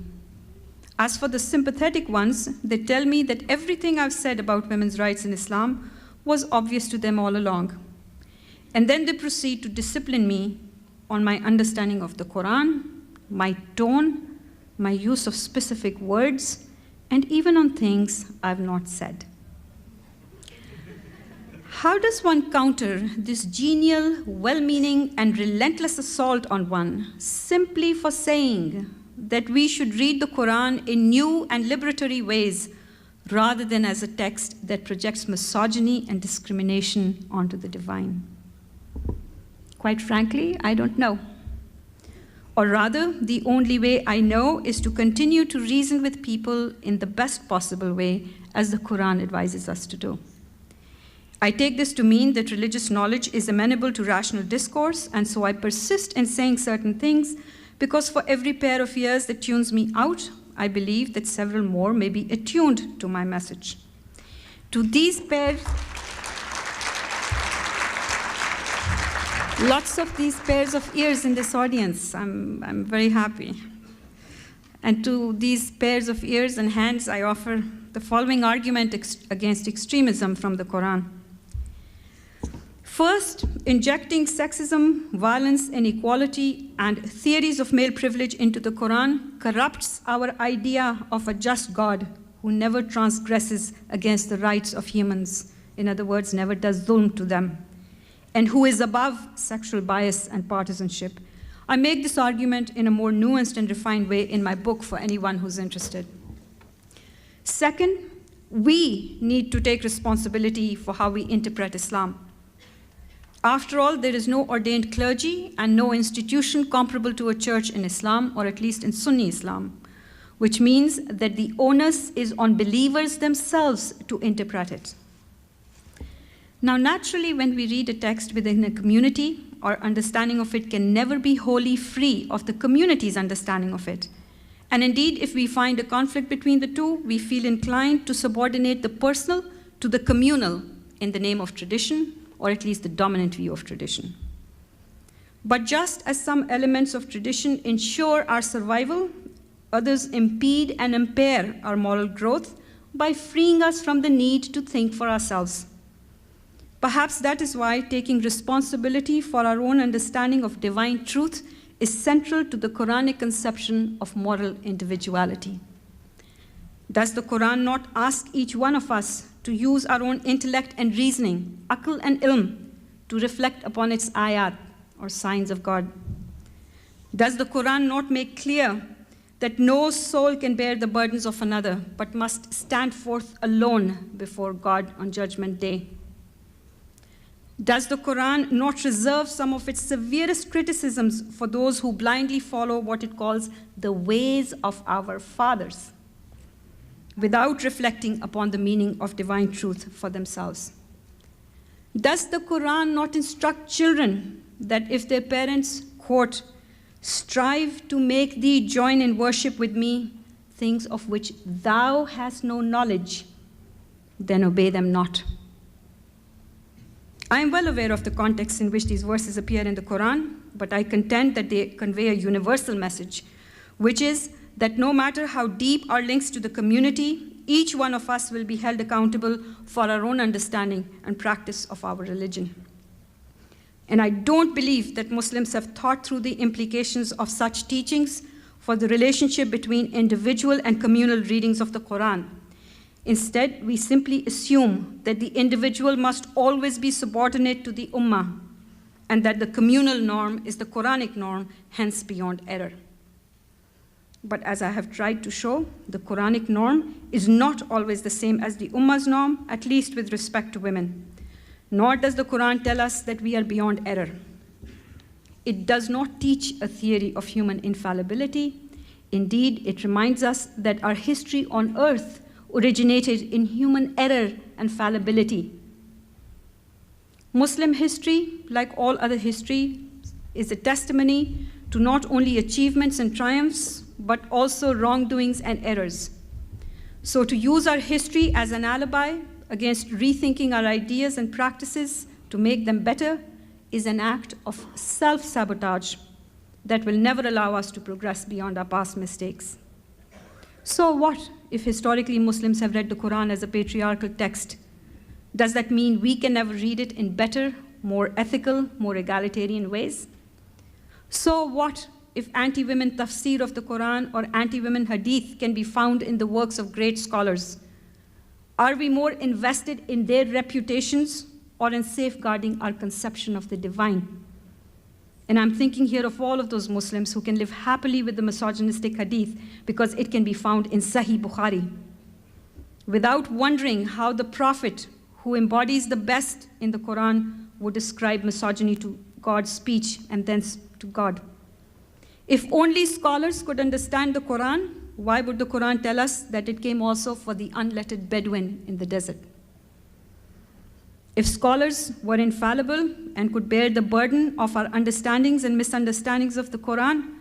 Speaker 11: As for the sympathetic ones, they tell me that everything I've said about women's rights in Islam was obvious to them all along. And then they proceed to discipline me on my understanding of the Quran, my tone, my use of specific words, and even on things I've not said. How does one counter this genial, well-meaning, and relentless assault on one simply for saying that we should read the Quran in new and liberatory ways rather than as a text that projects misogyny and discrimination onto the divine? Quite frankly, I don't know. Or rather, the only way I know is to continue to reason with people in the best possible way, as the Quran advises us to do. I take this to mean that religious knowledge is amenable to rational discourse, and so I persist in saying certain things, because for every pair of ears that tunes me out, I believe that several more may be attuned to my message. To these pairs, lots of these pairs of ears in this audience, I'm very happy. And to these pairs of ears and hands, I offer the following argument against extremism from the Quran. First, injecting sexism, violence, inequality, and theories of male privilege into the Quran corrupts our idea of a just God who never transgresses against the rights of humans, in other words, never does dhulm to them, and who is above sexual bias and partisanship. I make this argument in a more nuanced and refined way in my book for anyone who's interested. Second, we need to take responsibility for how we interpret Islam. After all, there is no ordained clergy and no institution comparable to a church in Islam, or at least in Sunni Islam, which means that the onus is on believers themselves to interpret it. Now, naturally, when we read a text within a community, our understanding of it can never be wholly free of the community's understanding of it. And indeed, if we find a conflict between the two, we feel inclined to subordinate the personal to the communal in the name of tradition, or at least the dominant view of tradition. But just as some elements of tradition ensure our survival, others impede and impair our moral growth by freeing us from the need to think for ourselves. Perhaps that is why taking responsibility for our own understanding of divine truth is central to the Quranic conception of moral individuality. Does the Quran not ask each one of us to use our own intellect and reasoning, aql and ilm, to reflect upon its ayat, or signs of God? Does the Quran not make clear that no soul can bear the burdens of another, but must stand forth alone before God on Judgment Day? Does the Quran not reserve some of its severest criticisms for those who blindly follow what it calls the ways of our fathers, without reflecting upon the meaning of divine truth for themselves? Does the Quran not instruct children that if their parents, quote, strive to make thee join in worship with me, things of which thou hast no knowledge, then obey them not? I am well aware of the context in which these verses appear in the Quran, but I contend that they convey a universal message, which is that no matter how deep our links to the community, each one of us will be held accountable for our own understanding and practice of our religion. And I don't believe that Muslims have thought through the implications of such teachings for the relationship between individual and communal readings of the Quran. Instead, we simply assume that the individual must always be subordinate to the ummah, and that the communal norm is the Quranic norm, hence beyond error. But as I have tried to show, the Quranic norm is not always the same as the ummah's norm, at least with respect to women. Nor does the Quran tell us that we are beyond error. It does not teach a theory of human infallibility. Indeed, it reminds us that our history on earth originated in human error and fallibility. Muslim history, like all other history, is a testimony to not only achievements and triumphs, but also wrongdoings and errors. So to use our history as an alibi against rethinking our ideas and practices to make them better is an act of self-sabotage that will never allow us to progress beyond our past mistakes. So what if historically Muslims have read the Quran as a patriarchal text? Does that mean we can never read it in better, more ethical, more egalitarian ways? So what if anti-women tafsir of the Quran or anti-women hadith can be found in the works of great scholars? Are we more invested in their reputations or in safeguarding our conception of the divine? And I'm thinking here of all of those Muslims who can live happily with the misogynistic hadith because it can be found in Sahih Bukhari, without wondering how the Prophet, who embodies the best in the Quran, would describe misogyny to God's speech and thence to God. If only scholars could understand the Quran, why would the Quran tell us that it came also for the unlettered Bedouin in the desert? If scholars were infallible and could bear the burden of our understandings and misunderstandings of the Quran,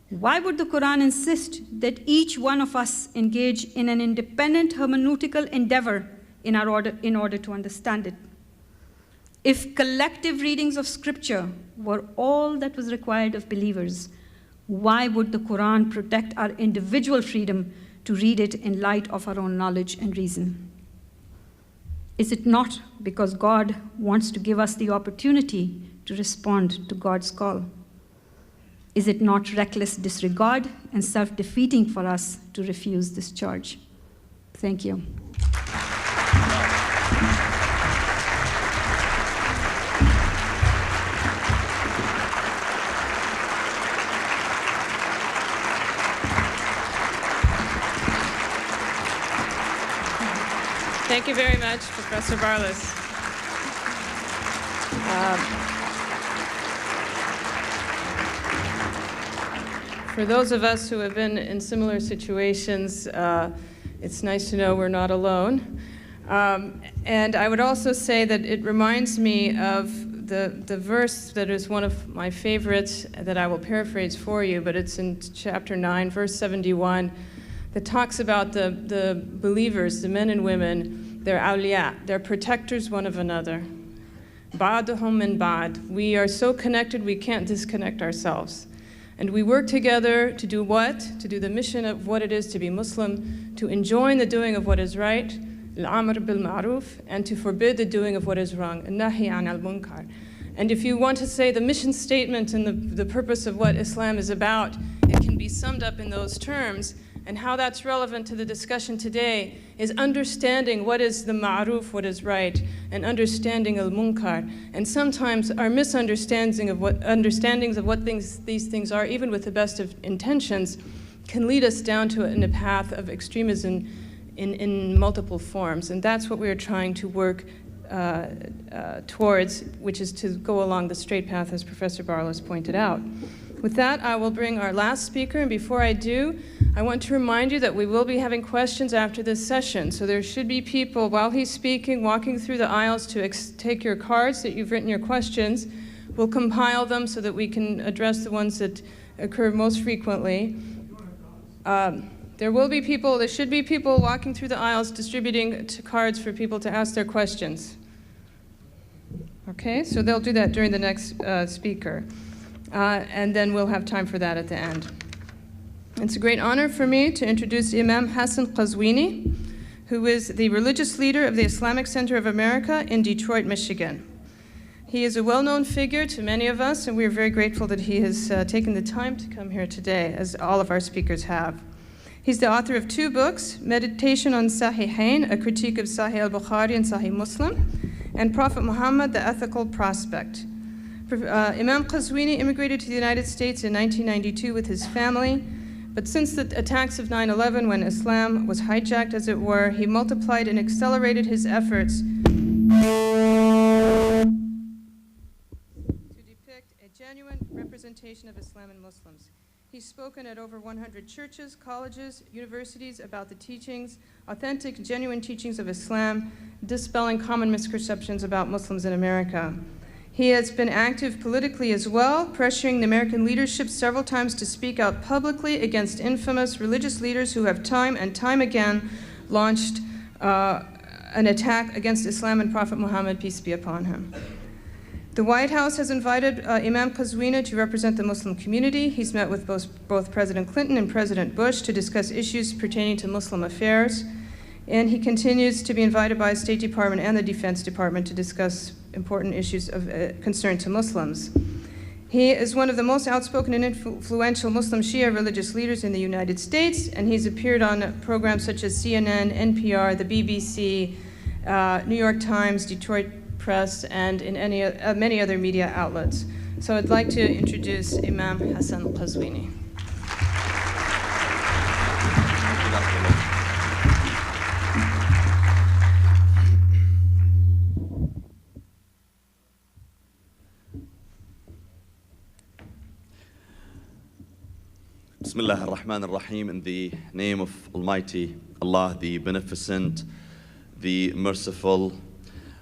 Speaker 11: why would the Quran insist that each one of us engage in an independent hermeneutical endeavor in order to understand it? If collective readings of scripture were all that was required of believers, why would the Quran protect our individual freedom to read it in light of our own knowledge and reason? Is it not because God wants to give us the opportunity to respond to God's call? Is it not reckless disregard and self-defeating for us to refuse this charge? Thank you.
Speaker 8: Thank you very much, Professor Barlas. For those of us who have been in similar situations, it's nice to know we're not alone. And I would also say that it reminds me of the verse that is one of my favorites that I will paraphrase for you, but it's in chapter 9, verse 71, that talks about the believers, the men and women, they're awliya, they're protectors one of another. Ba'duhum min ba'd. We are so connected we can't disconnect ourselves. And we work together to do what? To do the mission of what it is to be Muslim, to enjoin the doing of what is right, al-amr bil ma'ruf, and to forbid the doing of what is wrong, an-nahy an al-munkar. And if you want to say the mission statement and the purpose of what Islam is about, it can be summed up in those terms. And how that's relevant to the discussion today is understanding what is the ma'ruf, what is right, and understanding al-munkar. And sometimes our misunderstandings of what these things are, even with the best of intentions, can lead us down to in a path of extremism in multiple forms. And that's what we are trying to work towards, which is to go along the straight path, as Professor Barlas pointed out. With that, I will bring our last speaker, and before I do, I want to remind you that we will be having questions after this session. So there should be people, while he's speaking, walking through the aisles to take your cards that you've written your questions. We'll compile them so that we can address the ones that occur most frequently. There should be people walking through the aisles distributing cards for people to ask their questions. Okay, so they'll do that during the next speaker. And then we'll have time for that at the end. It's a great honor for me to introduce Imam Hassan al-Qazwini, who is the religious leader of the Islamic Center of America in Detroit, Michigan. He is a well-known figure to many of us, and we are very grateful that he has taken the time to come here today, as all of our speakers have. He's the author of 2 books, Meditation on Sahihain, a critique of Sahih al-Bukhari and Sahih Muslim, and Prophet Muhammad, the Ethical Prospect. Imam Qazwini immigrated to the United States in 1992 with his family, but since the attacks of 9/11, when Islam was hijacked, as it were, he multiplied and accelerated his efforts to depict a genuine representation of Islam and Muslims. He's spoken at over 100 churches, colleges, universities about the teachings, authentic, genuine teachings of Islam, dispelling common misconceptions about Muslims in America. He has been active politically as well, pressuring the American leadership several times to speak out publicly against infamous religious leaders who have time and time again launched an attack against Islam and Prophet Muhammad, peace be upon him. The White House has invited Imam Qazwini to represent the Muslim community. He's met with both President Clinton and President Bush to discuss issues pertaining to Muslim affairs. And he continues to be invited by the State Department and the Defense Department to discuss important issues of concern to Muslims. He is one of the most outspoken and influential Muslim Shia religious leaders in the United States, and he's appeared on programs such as CNN, NPR, the BBC, New York Times, Detroit Press, and in many other media outlets. So I'd like to introduce Imam Hassan al-Qazwini.
Speaker 12: Bismillah ar-Rahman ar-Rahim, in the name of Almighty Allah, the Beneficent, the Merciful.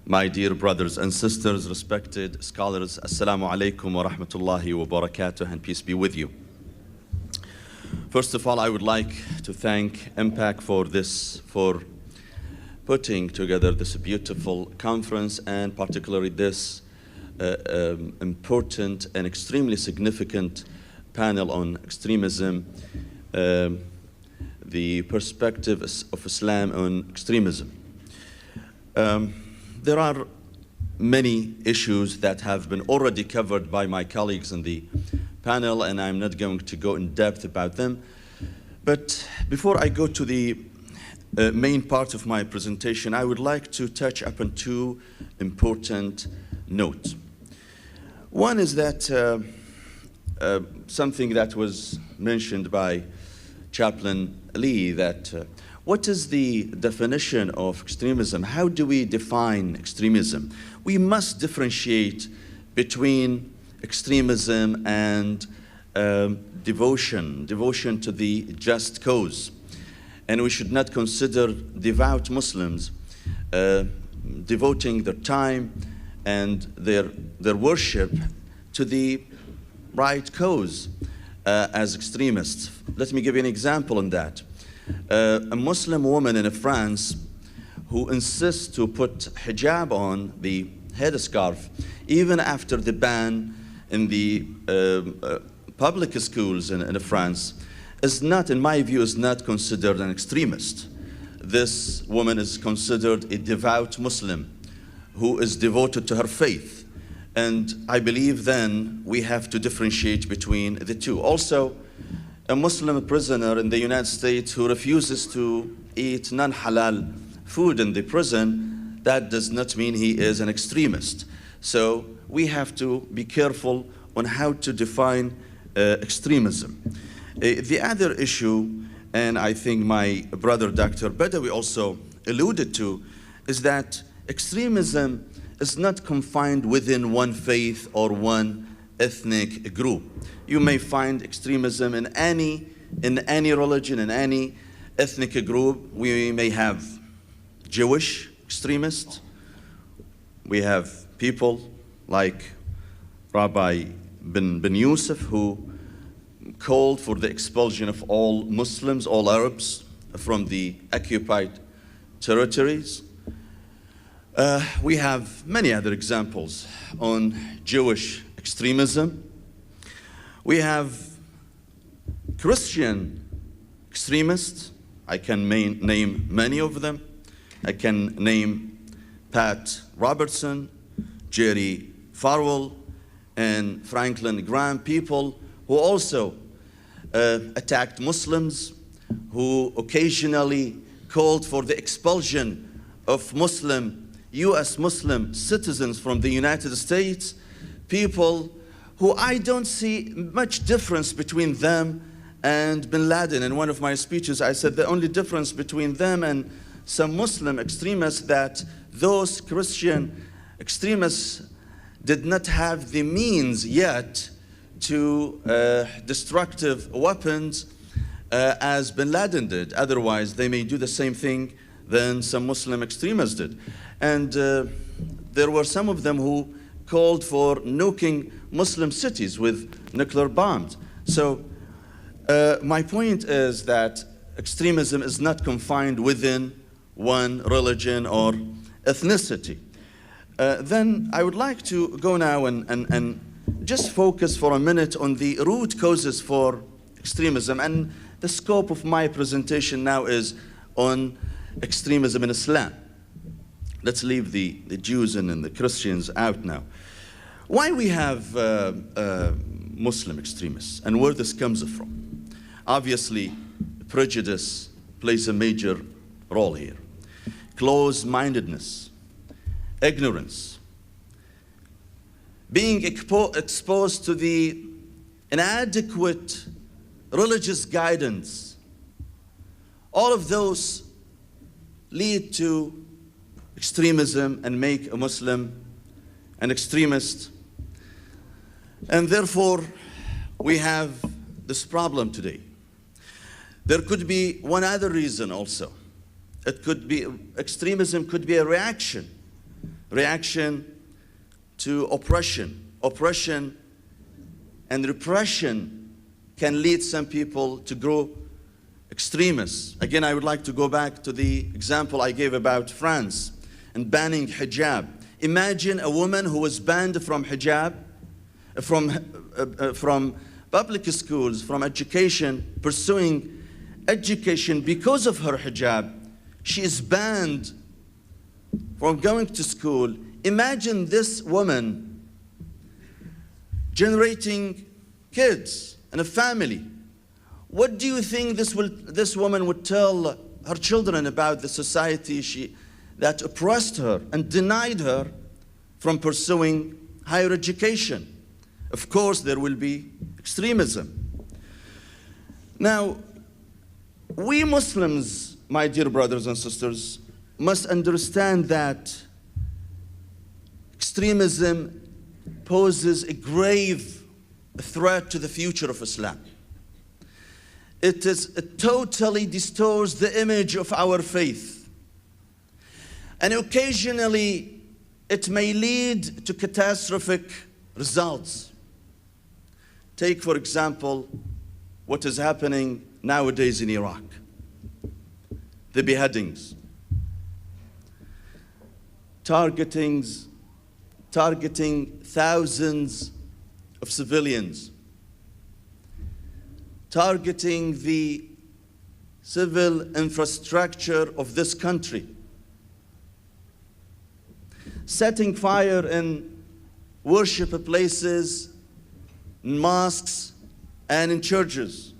Speaker 12: My dear brothers and sisters, respected scholars, Assalamu alaikum wa rahmatullahi wa barakatuh, and peace be with you. First of all, I would like to thank MPAC for putting together this beautiful conference, and particularly this important and extremely significant panel on extremism, the perspective of Islam on extremism. There are many issues that have been already covered by my colleagues in the panel, and I'm not going to go in depth about them. But before I go to the main part of my presentation, I would like to touch upon 2 important notes. One is that something that was mentioned by Chaplain Lee, that what is the definition of extremism? How do we define extremism? We must differentiate between extremism and devotion to the just cause. And we should not consider devout Muslims devoting their time and their worship to the right cause as extremists. Let me give you an example on that. A Muslim woman in France who insists to put hijab on, the headscarf, even after the ban in the public schools in France, is not, in my view, is not considered an extremist. This woman is considered a devout Muslim who is devoted to her faith. And I believe then we have to differentiate between the two. Also, a Muslim prisoner in the United States who refuses to eat non-halal food in the prison, that does not mean he is an extremist. So we have to be careful on how to define extremism. The other issue, and I think my brother Dr. Badawi also alluded to, is that extremism is not confined within one faith or one ethnic group. You may find extremism in any religion, in any ethnic group. We may have Jewish extremists. We have people like Rabbi bin Yusuf, who called for the expulsion of all Muslims, all Arabs from the occupied territories. We have many other examples on Jewish extremism. We have Christian extremists. I can name many of them. I can name Pat Robertson, Jerry Falwell, and Franklin Graham, people who also attacked Muslims, who occasionally called for the expulsion of U.S. Muslim citizens from the United States, people who I don't see much difference between them and bin Laden. In one of my speeches, I said the only difference between them and some Muslim extremists that those Christian extremists did not have the means yet to destructive weapons as bin Laden did. Otherwise, they may do the same thing than some Muslim extremists did. And there were some of them who called for nuking Muslim cities with nuclear bombs. So my point is that extremism is not confined within one religion or ethnicity. Then I would like to go now and just focus for a minute on the root causes for extremism. And the scope of my presentation now is on extremism in Islam. Let's leave the Jews and the Christians out now. Why we have Muslim extremists and where this comes from? Obviously, prejudice plays a major role here. Closed-mindedness, ignorance, being exposed to the inadequate religious guidance. All of those lead to extremism and make a Muslim an extremist. And therefore, we have this problem today. There could be one other reason also. It could be, extremism could be a reaction to oppression. Oppression and repression can lead some people to grow extremists. Again, I would like to go back to the example I gave about France and banning hijab. Imagine a woman who was banned from hijab, from public schools, from education, pursuing education because of her hijab. She is banned from going to school. Imagine this woman generating kids and a family. What do you think this woman would tell her children about the society that oppressed her and denied her from pursuing higher education? Of course, there will be extremism. Now, we Muslims, my dear brothers and sisters, must understand that extremism poses a grave threat to the future of Islam. It totally distorts the image of our faith. And occasionally, it may lead to catastrophic results. Take, for example, what is happening nowadays in Iraq. The beheadings. Targeting thousands of civilians. Targeting the civil infrastructure of this country. Setting fire in worship places, in mosques, and in churches.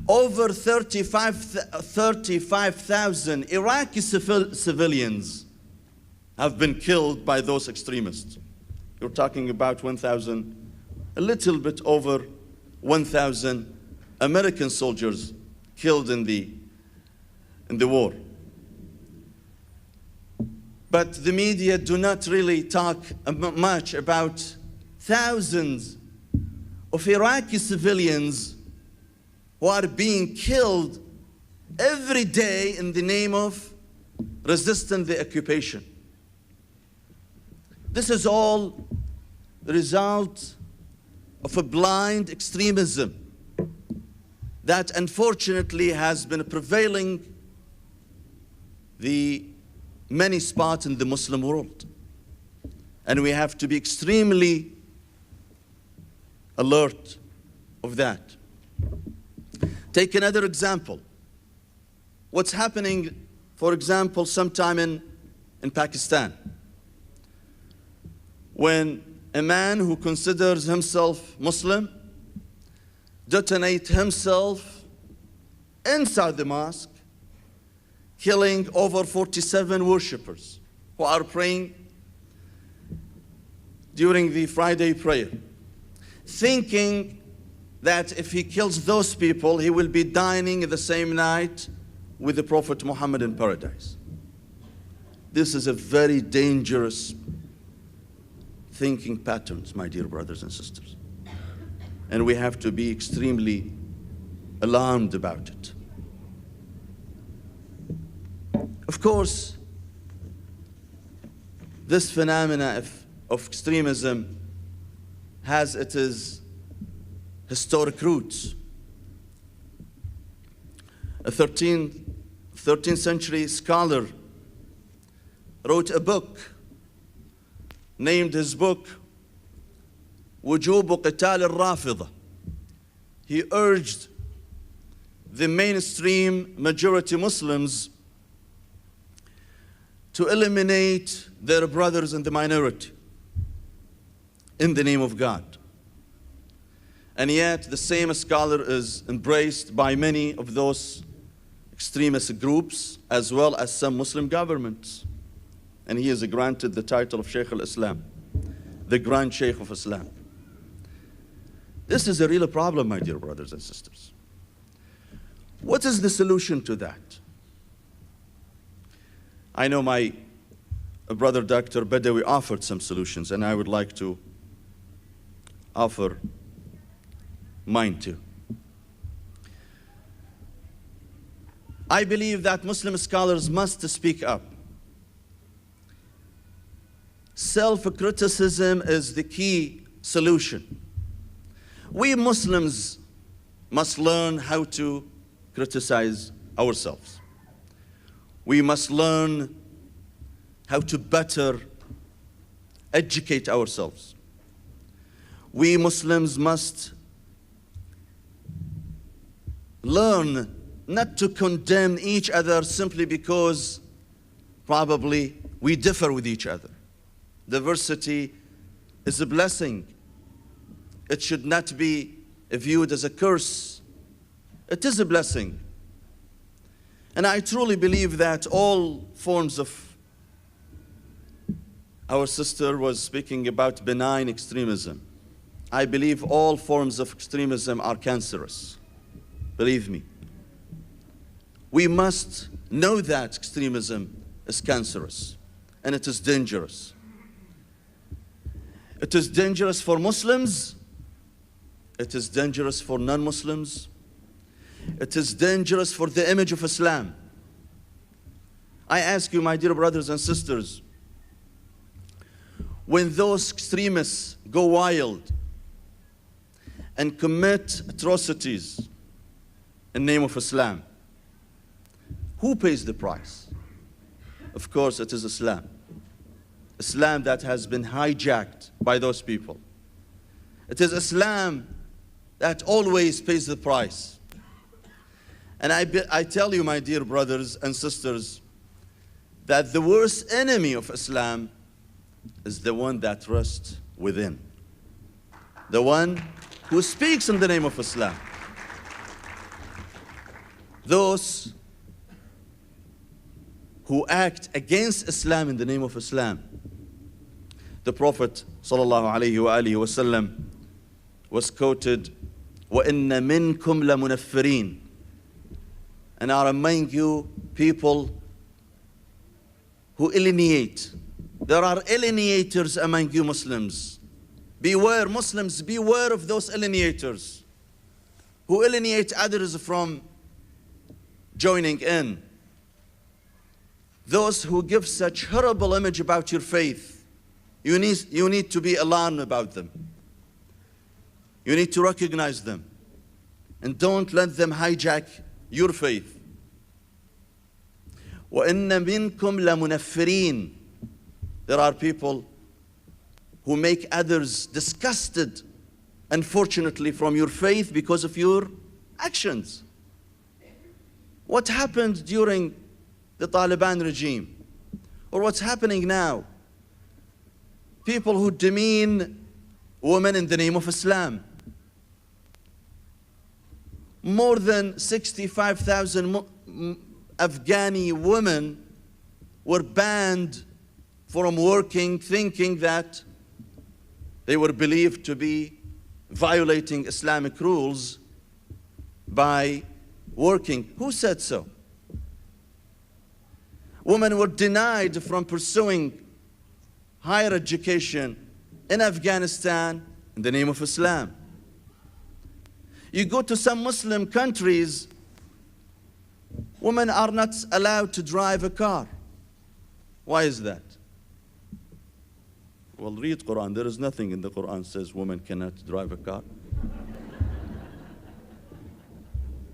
Speaker 12: Over 35,000 Iraqi civilians have been killed by those extremists. You're talking about 1,000, a little bit over 1,000 American soldiers killed in the war. But the media do not really talk much about thousands of Iraqi civilians who are being killed every day in the name of resisting the occupation. This is all the result of a blind extremism that unfortunately has been prevailing the many spots in the Muslim world. And we have to be extremely alert of that. Take another example. What's happening, for example, sometime in Pakistan, when a man who considers himself Muslim detonates himself inside the mosque, killing over 47 worshippers who are praying during the Friday prayer, thinking that if he kills those people, he will be dining the same night with the Prophet Muhammad in paradise. This is a very dangerous thinking patterns, my dear brothers and sisters. And we have to be extremely alarmed about it. Of course, this phenomena of extremism has its historic roots. A 13th century scholar wrote a book, named his book وجوب قتال الرافضة. He urged the mainstream majority Muslims to eliminate their brothers in the minority in the name of God. And yet the same scholar is embraced by many of those extremist groups as well as some Muslim governments. And he is granted the title of Shaykh al-Islam, the Grand Shaykh of Islam. This is a real problem, my dear brothers and sisters. What is the solution to that? I know my brother Dr. Badawi offered some solutions, and I would like to offer mine too. I believe that Muslim scholars must speak up. Self-criticism is the key solution. We Muslims must learn how to criticize ourselves. We must learn how to better educate ourselves. We Muslims must learn not to condemn each other simply because probably we differ with each other. Diversity is a blessing. It should not be viewed as a curse. It is a blessing. And I truly believe that all forms of, our sister was speaking about benign extremism. I believe all forms of extremism are cancerous. Believe me. We must know that extremism is cancerous and it is dangerous. It is dangerous for Muslims. It is dangerous for non-Muslims. It is dangerous for the image of Islam. I ask you, my dear brothers and sisters, when those extremists go wild and commit atrocities in the name of Islam, who pays the price? Of course, it is Islam. Islam that has been hijacked by those people. It is Islam that always pays the price. And I tell you, my dear brothers and sisters, that the worst enemy of Islam is the one that rests within, the one who speaks in the name of Islam. Those who act against Islam in the name of Islam. The Prophet ﷺ was quoted, وَإِنَّ مِنْكُمْ لَمُنَفِّرِينَ, and are among you people who alienate. There are alienators among you Muslims. Beware, Muslims, beware of those alienators who alienate others from joining in. Those who give such horrible image about your faith, you need to be alarmed about them. You need to recognize them. And don't let them hijack your faith. وَإِنَّ مِنْكُمْ لَمُنَفِّرِينَ. There are people who make others disgusted, unfortunately, from your faith because of your actions. What happened during the Taliban regime, or what's happening now? People who demean women in the name of Islam. More than 65,000 Afghani women were banned from working, thinking that they were believed to be violating Islamic rules by working. Who said so? Women were denied from pursuing higher education in Afghanistan in the name of Islam. You go to some Muslim countries, women are not allowed to drive a car. Why is that? Well, read Quran. There is nothing in the Quran says women cannot drive a car.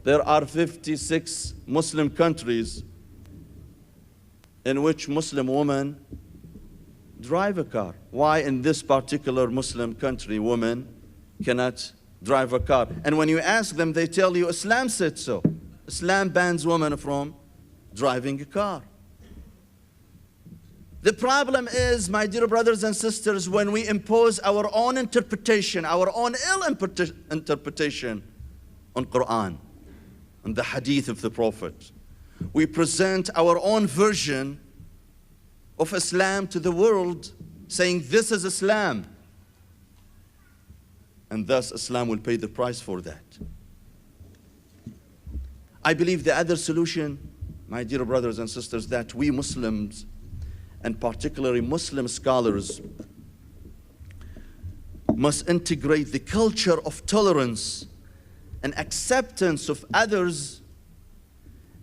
Speaker 12: There are 56 Muslim countries in which Muslim women drive a car. Why in this particular Muslim country women cannot drive a car? And when you ask them, they tell you Islam said so. Islam bans women from driving a car. The problem is, my dear brothers and sisters, when we impose our own interpretation, our own ill interpretation on Quran, on the hadith of the Prophet. We present our own version of Islam to the world, saying this is Islam. And thus Islam will pay the price for that. I believe the other solution, my dear brothers and sisters, that we Muslims, and particularly Muslim scholars, must integrate the culture of tolerance and acceptance of others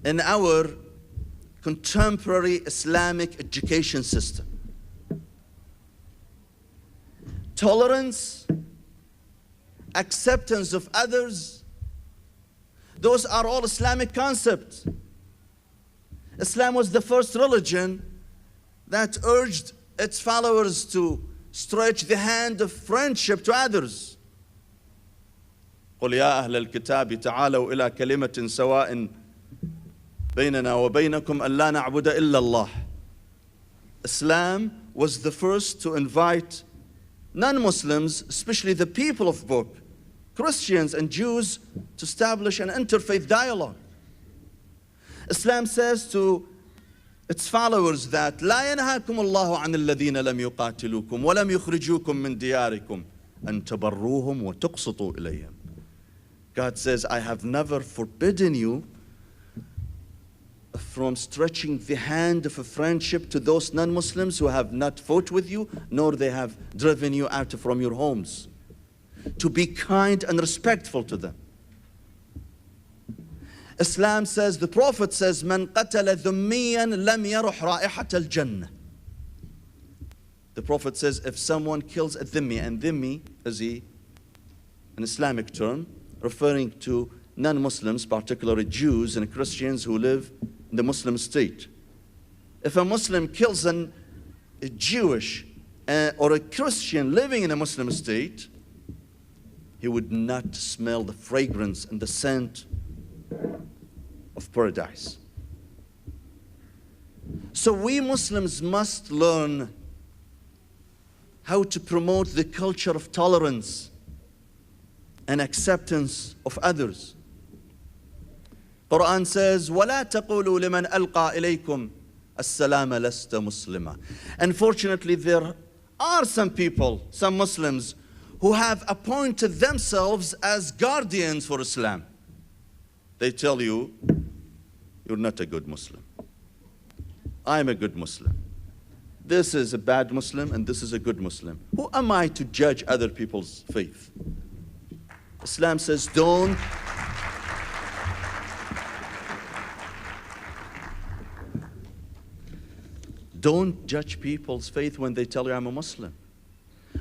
Speaker 12: in our contemporary Islamic education system. Tolerance, acceptance of others, those are all Islamic concepts. Islam was the first religion that urged its followers to stretch the hand of friendship to others. قل يا أهل الكتاب تعالوا إلى كلمة سواء بيننا وبينكم أن لا نعبد إلا الله. Islam was the first to invite non-Muslims, especially the people of book, Christians and Jews, to establish an interfaith dialogue. Islam says to its followers that لا ينهاكم الله عن الذين لم يقاتلوكم ولم يخرجوكم من دياركم أن تبروهم وتقسطوا إليهم. God says, I have never forbidden you from stretching the hand of a friendship to those non-Muslims who have not fought with you, nor they have driven you out from your homes. To be kind and respectful to them. Islam says, the Prophet says, "Man qatala dhummiyan lam yaruh ra'ihat al-jannah." The Prophet says, if someone kills a dhimmi, and dhimmi is an Islamic term referring to non-Muslims, particularly Jews and Christians who live in the Muslim state. If a Muslim kills a Jewish or a Christian living in a Muslim state, he would not smell the fragrance and the scent of paradise. So we Muslims must learn how to promote the culture of tolerance and acceptance of others. Quran says, وَلَا تَقُولُوا لِمَنْ أَلْقَى إِلَيْكُمْ السَّلَامَ لَسْتَ مُسْلِمًا. Unfortunately, there are some people, some Muslims, who have appointed themselves as guardians for Islam. They tell you, you're not a good Muslim. I'm a good Muslim. This is a bad Muslim and this is a good Muslim. Who am I to judge other people's faith? Islam says, don't judge people's faith when they tell you I'm a Muslim.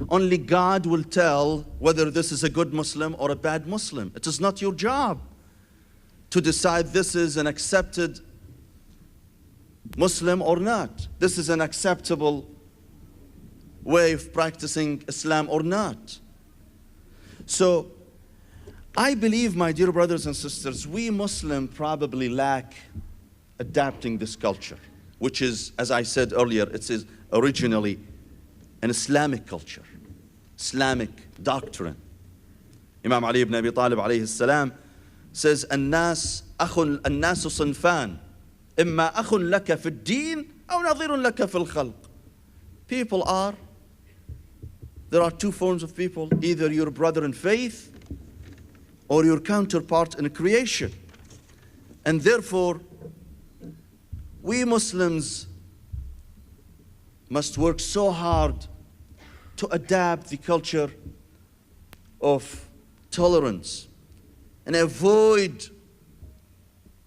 Speaker 12: Only God will tell whether this is a good Muslim or a bad Muslim. It is not your job to decide this is an accepted Muslim or not. This is an acceptable way of practicing Islam or not. So I believe, my dear brothers and sisters, we Muslims probably lack adapting this culture, which is, as I said earlier, it is originally an Islamic culture, Islamic doctrine. Imam Ali ibn Abi Talib alayhi salam says, الناس صنفان إما أخ لك في الدين أو نظير لك في الخلق. There are two forms of people, either your brother in faith or your counterpart in creation. And therefore, we Muslims must work so hard to adapt the culture of tolerance and avoid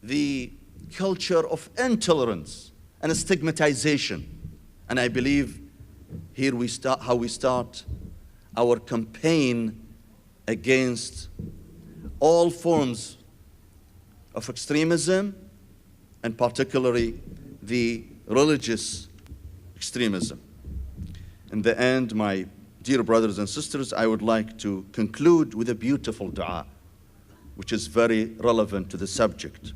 Speaker 12: the culture of intolerance and stigmatization. And I believe here we start our campaign against all forms of extremism, and particularly the religious extremism. In the end, my dear brothers and sisters, I would like to conclude with a beautiful dua, which is very relevant to the subject.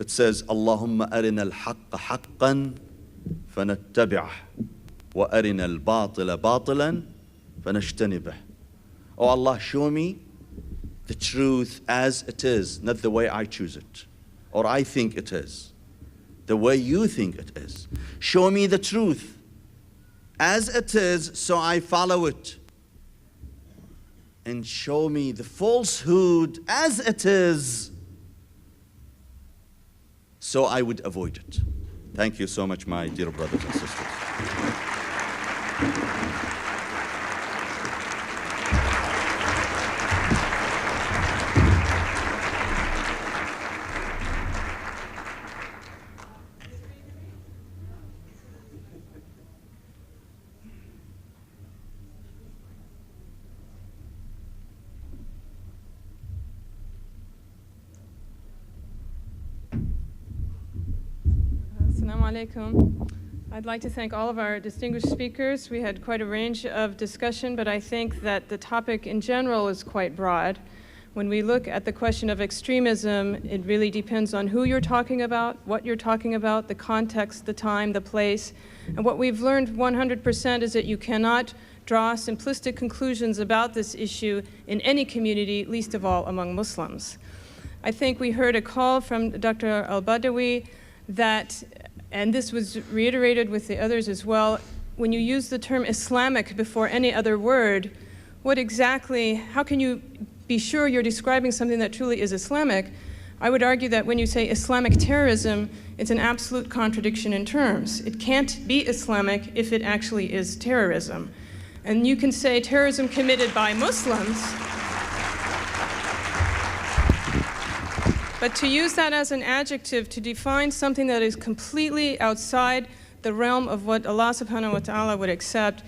Speaker 12: It says, Allahumma arina al-haqqa haqqan fanattabi'ah wa arina al-batila batilan fanajtanibah. Oh Allah, show me the truth as it is, not the way I choose it, or I think it is, the way you think it is. Show me the truth as it is, so I follow it. And show me the falsehood as it is, so I would avoid it. Thank you so much, my dear brothers and sisters.
Speaker 8: I'd like to thank all of our distinguished speakers. We had quite a range of discussion, but I think that the topic in general is quite broad. When we look at the question of extremism, it really depends on who you're talking about, what you're talking about, the context, the time, the place. And what we've learned 100% is that you cannot draw simplistic conclusions about this issue in any community, least of all among Muslims. I think we heard a call from Dr. al-Badawi that, and this was reiterated with the others as well, when you use the term Islamic before any other word, what exactly, how can you be sure you're describing something that truly is Islamic? I would argue that when you say Islamic terrorism, it's an absolute contradiction in terms. It can't be Islamic if it actually is terrorism. And you can say terrorism committed by Muslims, But to use that as an adjective to define something that is completely outside the realm of what Allah subhanahu wa ta'ala would accept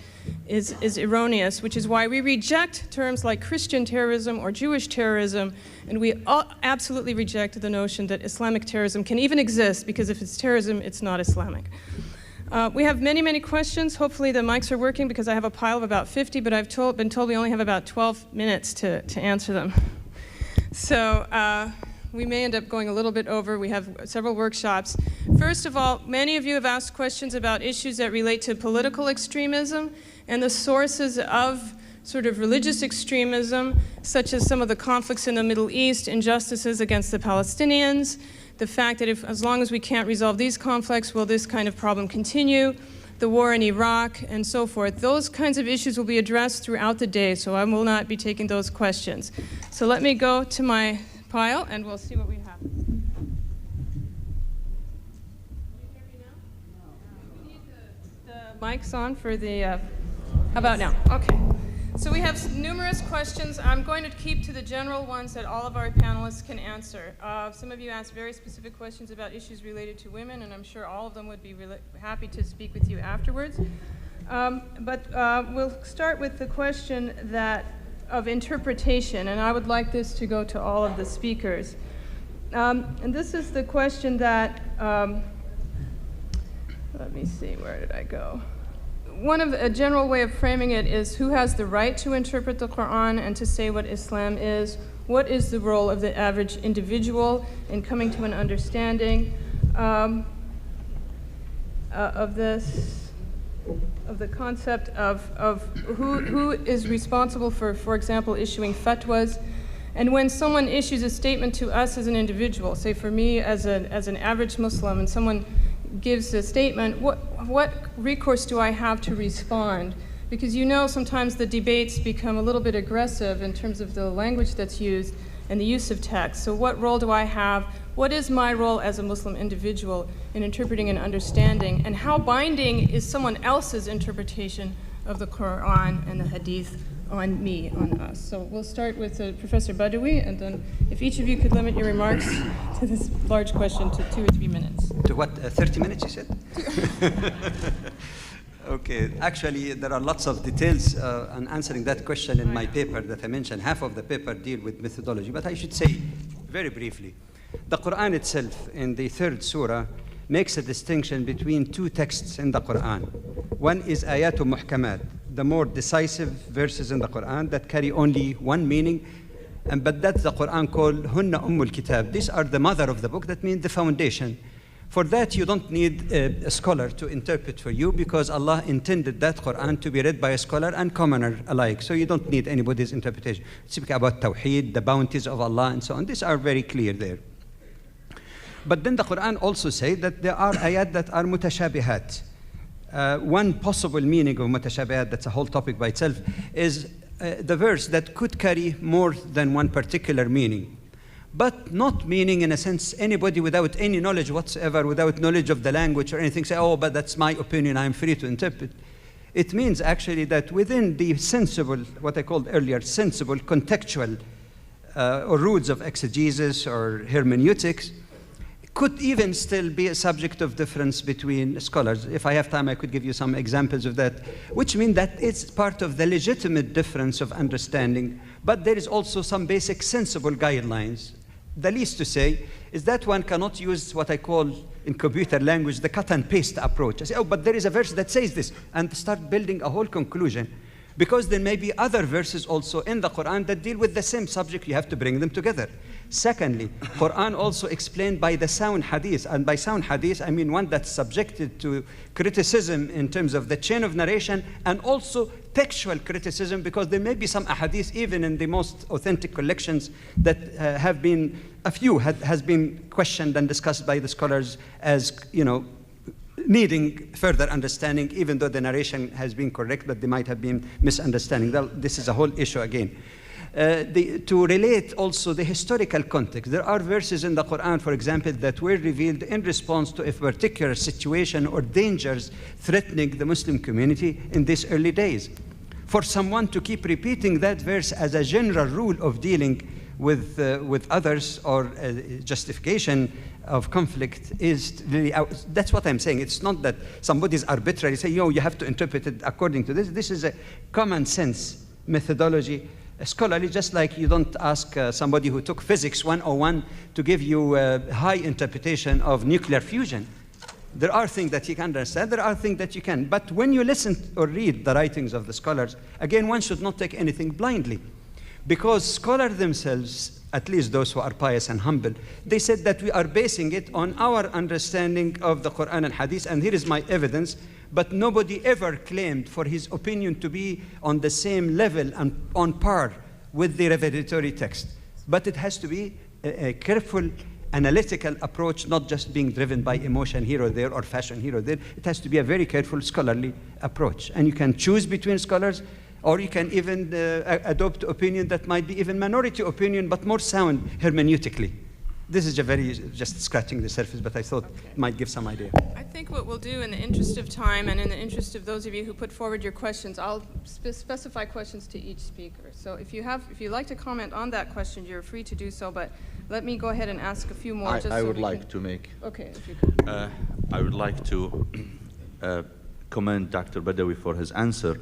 Speaker 8: is erroneous, which is why we reject terms like Christian terrorism or Jewish terrorism, and we absolutely reject the notion that Islamic terrorism can even exist, because if it's terrorism, it's not Islamic. We have many, many questions. Hopefully the mics are working, because I have a pile of about 50, but I've been told we only have about 12 minutes to answer them. So we may end up going a little bit over. We have several workshops. First of all, many of you have asked questions about issues that relate to political extremism and the sources of sort of religious extremism, such as some of the conflicts in the Middle East, injustices against the Palestinians, the fact that as long as we can't resolve these conflicts, will this kind of problem continue, the war in Iraq, and so forth. Those kinds of issues will be addressed throughout the day, so I will not be taking those questions. So let me go to my pile, and we'll see what we have. Can you hear me now? We need the mics on for the, how about now? Okay. So we have numerous questions. I'm going to keep to the general ones that all of our panelists can answer. Some of you asked very specific questions about issues related to women, and I'm sure all of them would be happy to speak with you afterwards. But we'll start with the question of interpretation, and I would like this to go to all of the speakers. And this is the question that, let me see, where did I go? A general way of framing it is, who has the right to interpret the Quran and to say what Islam is? What is the role of the average individual in coming to an understanding of the concept of who is responsible for example, issuing fatwas? And when someone issues a statement to us as an individual, say for me as an average Muslim, and someone gives a statement, what recourse do I have to respond? Because sometimes the debates become a little bit aggressive in terms of the language that's used and the use of text. So what role do I have? What is my role as a Muslim individual in interpreting and understanding? And how binding is someone else's interpretation of the Quran and the Hadith on me, on us? So we'll start with Professor Badawi, and then if each of you could limit your remarks to this large question to 2 or 3 minutes.
Speaker 9: To what, 30 minutes you said? Okay, actually there are lots of details on answering that question in my paper that I mentioned. Half of the paper deal with methodology, but I should say very briefly. The Quran itself, in the 3rd surah, makes a distinction between 2 texts in the Quran. One is ayatu muhkamat, the more decisive verses in the Quran that carry only one meaning, but that's the Quran called hunna ummul kitab. These are the mother of the book, that means the foundation. For that, you don't need a scholar to interpret for you, because Allah intended that Quran to be read by a scholar and commoner alike. So you don't need anybody's interpretation. Speak about Tawheed, the bounties of Allah, and so on. These are very clear there. But then the Quran also says that there are ayat that are mutashabihat. One possible meaning of mutashabihat, that's a whole topic by itself, is the verse that could carry more than one particular meaning. But not meaning, in a sense, anybody without any knowledge whatsoever, without knowledge of the language or anything, say, oh, but that's my opinion, I'm free to interpret. It means actually that within the sensible, what I called earlier, sensible, contextual or rules of exegesis or hermeneutics, could even still be a subject of difference between scholars. If I have time, I could give you some examples of that, which mean that it's part of the legitimate difference of understanding, but there is also some basic sensible guidelines. The least to say is that one cannot use what I call in computer language the cut and paste approach. I say, oh, but there is a verse that says this, and start building a whole conclusion. Because there may be other verses also in the Quran that deal with the same subject. You have to bring them together. Secondly, Quran also explained by the sound hadith. And by sound hadith, I mean one that's subjected to criticism in terms of the chain of narration, and also textual criticism, because there may be some ahadith, even in the most authentic collections, that have been, a few has been questioned and discussed by the scholars as, needing further understanding, even though the narration has been correct, but they might have been misunderstanding. This is a whole issue again. To relate also the historical context, there are verses in the Quran, for example, that were revealed in response to a particular situation or dangers threatening the Muslim community in these early days. For someone to keep repeating that verse as a general rule of dealing with others or justification of conflict is really that's what I'm saying. It's not that somebody's arbitrary say, you have to interpret it according to this. This is a common sense methodology, scholarly, just like you don't ask somebody who took physics 101 to give you a high interpretation of nuclear fusion. There are things that you can understand, there are things that you can. But when you listen or read the writings of the scholars, again, one should not take anything blindly. Because scholars themselves, at least those who are pious and humble, they said that we are basing it on our understanding of the Quran and Hadith, and here is my evidence, but nobody ever claimed for his opinion to be on the same level and on par with the revelatory text. But it has to be a careful, analytical approach, not just being driven by emotion here or there or fashion here or there. It has to be a very careful, scholarly approach. And you can choose between scholars, or you can even adopt opinion that might be even minority opinion, but more sound hermeneutically. This is just scratching the surface, but I thought it might give some idea.
Speaker 8: I think what we'll do in the interest of time and in the interest of those of you who put forward your questions, I'll specify questions to each speaker. So if you'd like to comment on that question, you're free to do so, but let me go ahead and ask a few more.
Speaker 12: I would like to make.
Speaker 8: Okay, if you could.
Speaker 12: I would like to commend Dr. Badawi for his answer,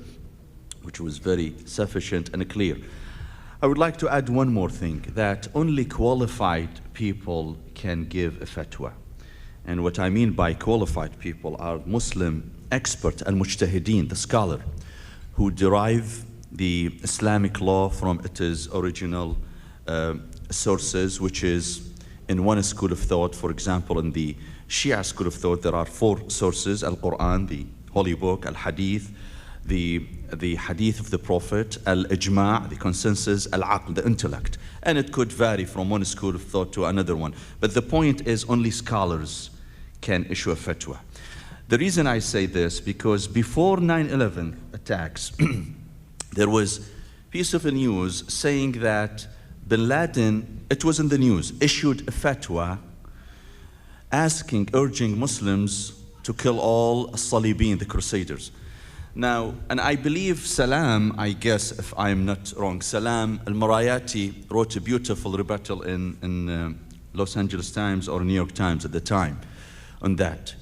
Speaker 12: which was very sufficient and clear. I would like to add one more thing, that only qualified people can give a fatwa. And what I mean by qualified people are Muslim expert and mujtahideen, the scholar, who derive the Islamic law from its original sources, which is in one school of thought. For example, in the Shia school of thought, there are 4 sources: Al-Quran, the Holy Book, Al-Hadith, the Hadith of the Prophet, Al-Ijma', the consensus, Al-Aql, the intellect. And it could vary from one school of thought to another one. But the point is only scholars can issue a fatwa. The reason I say this, because before 9/11 attacks, there was a piece of news saying that Bin Laden, it was in the news, issued a fatwa urging Muslims to kill all Salibin, the Crusaders. Now, and I believe Salam, I guess if I'm not wrong, Salam al-Marayati wrote a beautiful rebuttal in Los Angeles Times or New York Times at the time on that.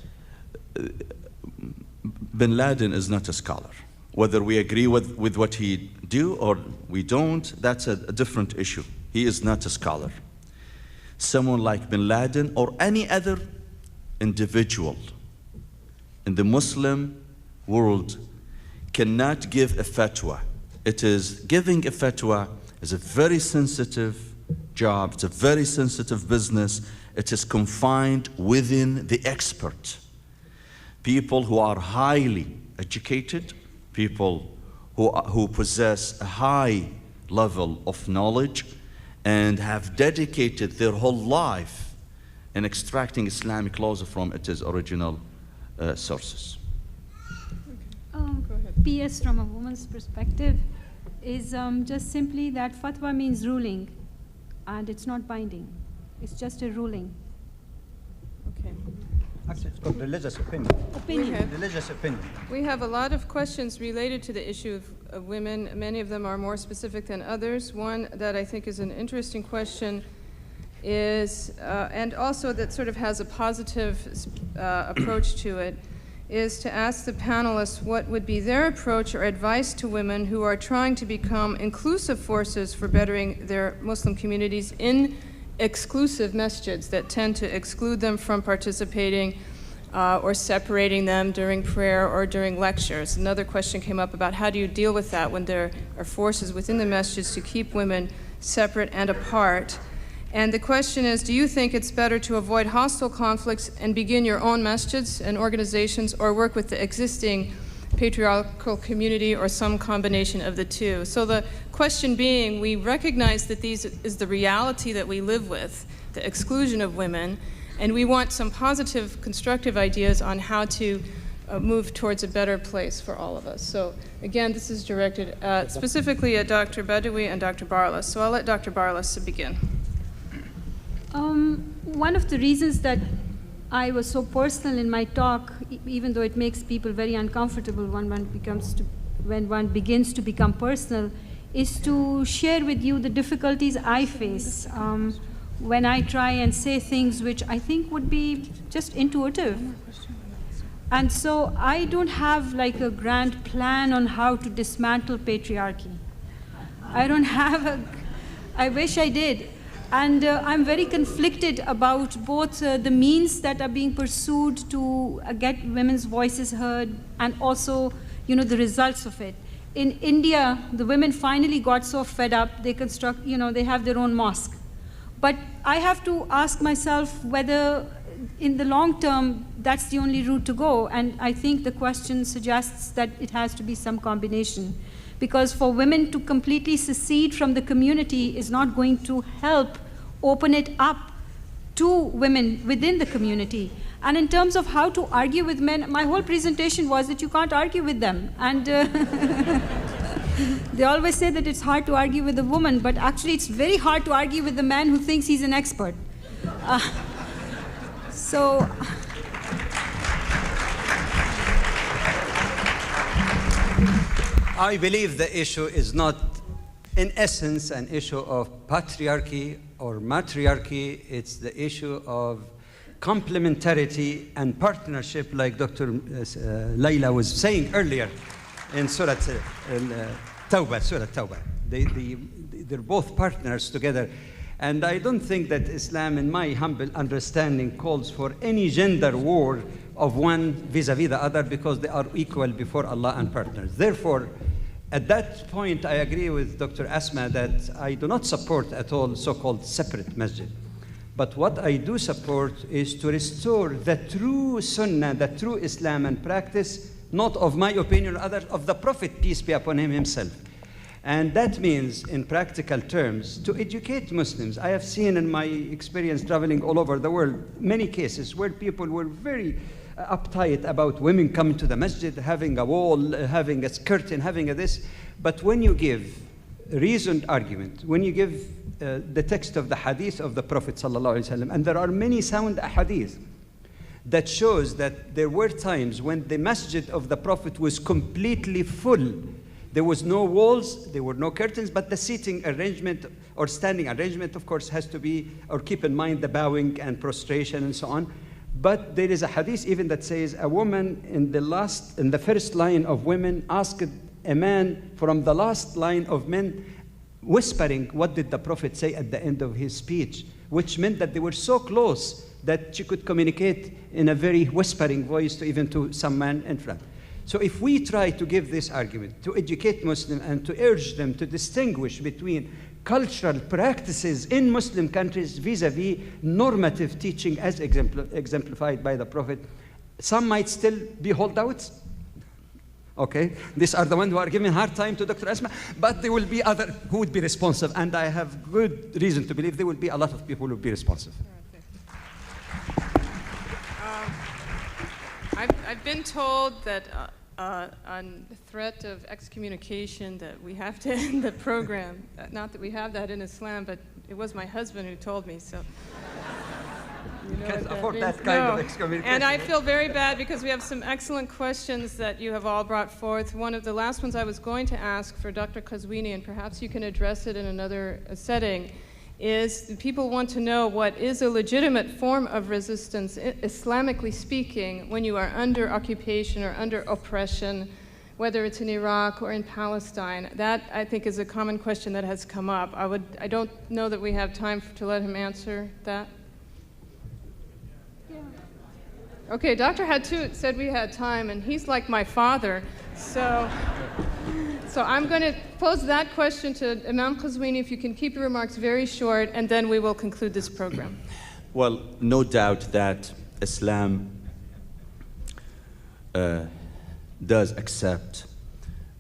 Speaker 12: Bin Laden is not a scholar. Whether we agree with what he do or we don't, that's a different issue. He is not a scholar. Someone like Bin Laden or any other individual in the Muslim world cannot give a fatwa. Giving a fatwa is a very sensitive job. It's a very sensitive business. It is confined within the expert. People who are highly educated, people who possess a high level of knowledge and have dedicated their whole life in extracting Islamic laws from its original sources.
Speaker 11: PS from a woman's perspective is just simply that fatwa means ruling, and it's not binding. It's just a ruling.
Speaker 8: Okay.
Speaker 9: Actually, it's called religious opinion. Religious opinion.
Speaker 8: We have a lot of questions related to the issue of women. Many of them are more specific than others. One that I think is an interesting question is, and also that sort of has a positive approach to it, is to ask the panelists what would be their approach or advice to women who are trying to become inclusive forces for bettering their Muslim communities in exclusive masjids that tend to exclude them from participating or separating them during prayer or during lectures. Another question came up about how do you deal with that when there are forces within the masjids to keep women separate and apart. And the question is, do you think it's better to avoid hostile conflicts and begin your own masjids and organizations, or work with the existing patriarchal community, or some combination of the two? So the question being, we recognize that these is the reality that we live with, the exclusion of women, and we want some positive, constructive ideas on how to move towards a better place for all of us. So again, this is directed specifically at Dr. Badawi and Dr. Barlas. So I'll let Dr. Barlas begin.
Speaker 11: One of the reasons that I was so personal in my talk, even though it makes people very uncomfortable when one begins to become personal, is to share with you the difficulties I face when I try and say things which I think would be just intuitive. And so I don't have like a grand plan on how to dismantle patriarchy. I don't have I wish I did. And I'm very conflicted about both the means that are being pursued to get women's voices heard and also, the results of it. In India, the women finally got so fed up, they construct, they have their own mosque. But I have to ask myself whether in the long term, that's the only route to go. And I think the question suggests that it has to be some combination. Because for women to completely secede from the community is not going to help open it up to women within the community. And in terms of how to argue with men, my whole presentation was that you can't argue with them. And they always say that it's hard to argue with a woman, but actually it's very hard to argue with the man who thinks he's an expert. So
Speaker 9: I believe the issue is not, in essence, an issue of patriarchy or matriarchy. It's the issue of complementarity and partnership, like Dr. Laila was saying earlier in Surah Tawbah. They're both partners together. And I don't think that Islam, in my humble understanding, calls for any gender war of one vis-a-vis the other, because they are equal before Allah and partners. Therefore, at that point, I agree with Dr. Asma that I do not support at all so-called separate masjid. But what I do support is to restore the true Sunnah, the true Islam and practice, not of my opinion or others, of the Prophet, peace be upon him himself. And that means, in practical terms, to educate Muslims. I have seen in my experience traveling all over the world many cases where people were very uptight about women coming to the masjid, having a wall, having a curtain, having a this. But when you give reasoned argument, when you give the text of the hadith of the Prophet ﷺ, and there are many sound hadith that shows that there were times when the masjid of the Prophet was completely full. There was no walls, there were no curtains, but the seating arrangement or standing arrangement, of course, has to be, or keep in mind the bowing and prostration and so on. But there is a hadith even that says a woman in the first line of women asked a man from the last line of men, whispering, what did the Prophet say at the end of his speech? Which meant that they were so close that she could communicate in a very whispering voice to some man in front. So if we try to give this argument, to educate Muslims and to urge them to distinguish between cultural practices in Muslim countries vis-a-vis normative teaching as exemplified by the Prophet, some might still be holdouts. Okay, these are the ones who are giving hard time to Dr. Asma, but there will be other who would be responsive, and I have good reason to believe there will be a lot of people who will be responsive.
Speaker 8: I've been told that on the threat of excommunication that we have to end the program. Not that we have that in Islam, but it was my husband who told me, so. You know
Speaker 9: can't afford that kind of excommunication.
Speaker 8: And I feel very bad because we have some excellent questions that you have all brought forth. One of the last ones I was going to ask for Dr. Qazwini, and perhaps you can address it in another setting, is people want to know what is a legitimate form of resistance, Islamically speaking, when you are under occupation or under oppression, whether it's in Iraq or in Palestine. That, I think, is a common question that has come up. I don't know that we have time to let him answer that. Okay, Dr. Hathout said we had time, and he's like my father, so I'm going to pose that question to Imam Qazwini, if you can keep your remarks very short, and then we will conclude this program.
Speaker 12: Well, no doubt that Islam does accept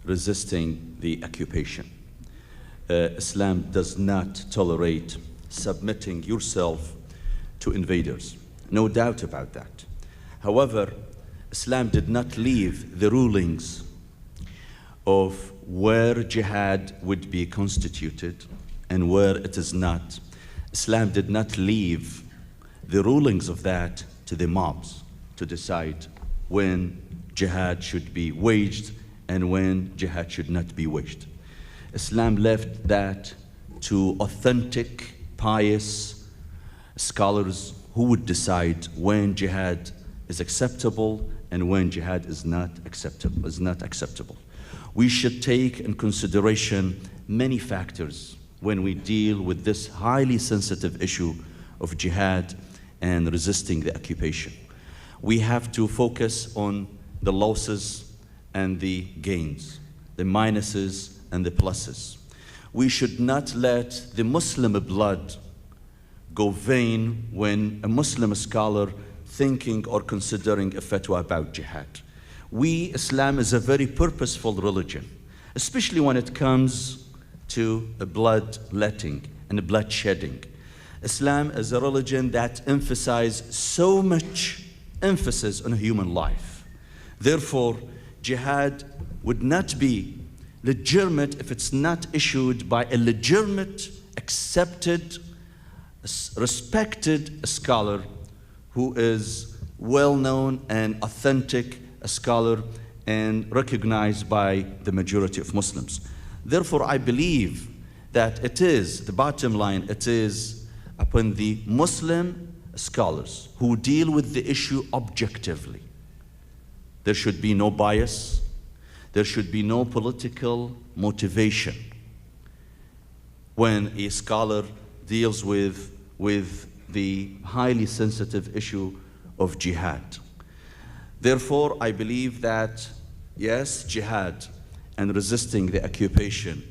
Speaker 12: resisting the occupation. Islam does not tolerate submitting yourself to invaders. No doubt about that. However, Islam did not leave the rulings of where jihad would be constituted and where it is not. Islam did not leave the rulings of that to the mobs to decide when jihad should be waged and when jihad should not be waged. Islam left that to authentic, pious scholars who would decide when jihad is acceptable and when jihad is not acceptable. We should take in consideration many factors when we deal with this highly sensitive issue of jihad and resisting the occupation. We have to focus on the losses and the gains, the minuses and the pluses. We should not let the Muslim blood go vain when a Muslim scholar thinking or considering a fatwa about jihad. Islam is a very purposeful religion, especially when it comes to bloodletting and bloodshedding. Islam is a religion that emphasizes so much emphasis on human life. Therefore, jihad would not be legitimate if it's not issued by a legitimate, accepted, respected scholar who is well-known and authentic scholar and recognized by the majority of Muslims. Therefore, I believe that it is, the bottom line, it is upon the Muslim scholars who deal with the issue objectively. There should be no bias. There should be no political motivation when a scholar deals with the highly sensitive issue of jihad. Therefore, I believe that, yes, jihad and resisting the occupation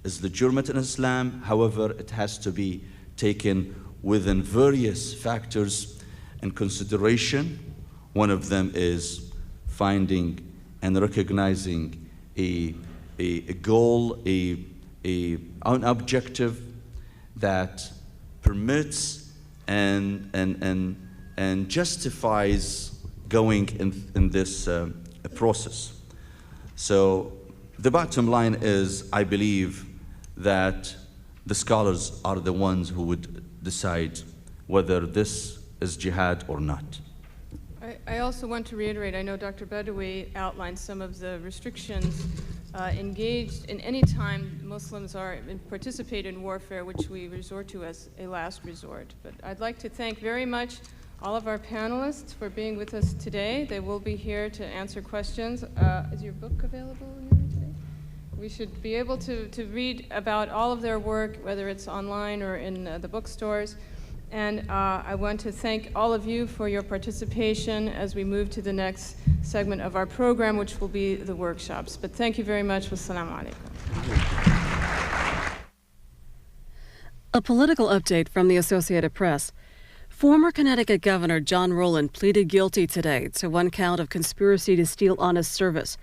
Speaker 12: is legitimate in Islam. However, it has to be taken within various factors in consideration. One of them is finding and recognizing a goal, an objective that permits and justifies going in this process. So the bottom line is, I believe that the scholars are the ones who would decide whether this is jihad or not.
Speaker 8: I also want to reiterate, I know Dr. Badawi outlined some of the restrictions engaged in any time Muslims participate in warfare, which we resort to as a last resort. But I'd like to thank very much all of our panelists for being with us today. They will be here to answer questions. Is your book available here today? We should be able to read about all of their work, whether it's online or in the bookstores. And I want to thank all of you for your participation as we move to the next segment of our program, which will be the workshops. But thank you very much. Wassalamu alaikum.
Speaker 1: A political update from the Associated Press. Former Connecticut Governor John Rowland pleaded guilty today to one count of conspiracy to steal honest service.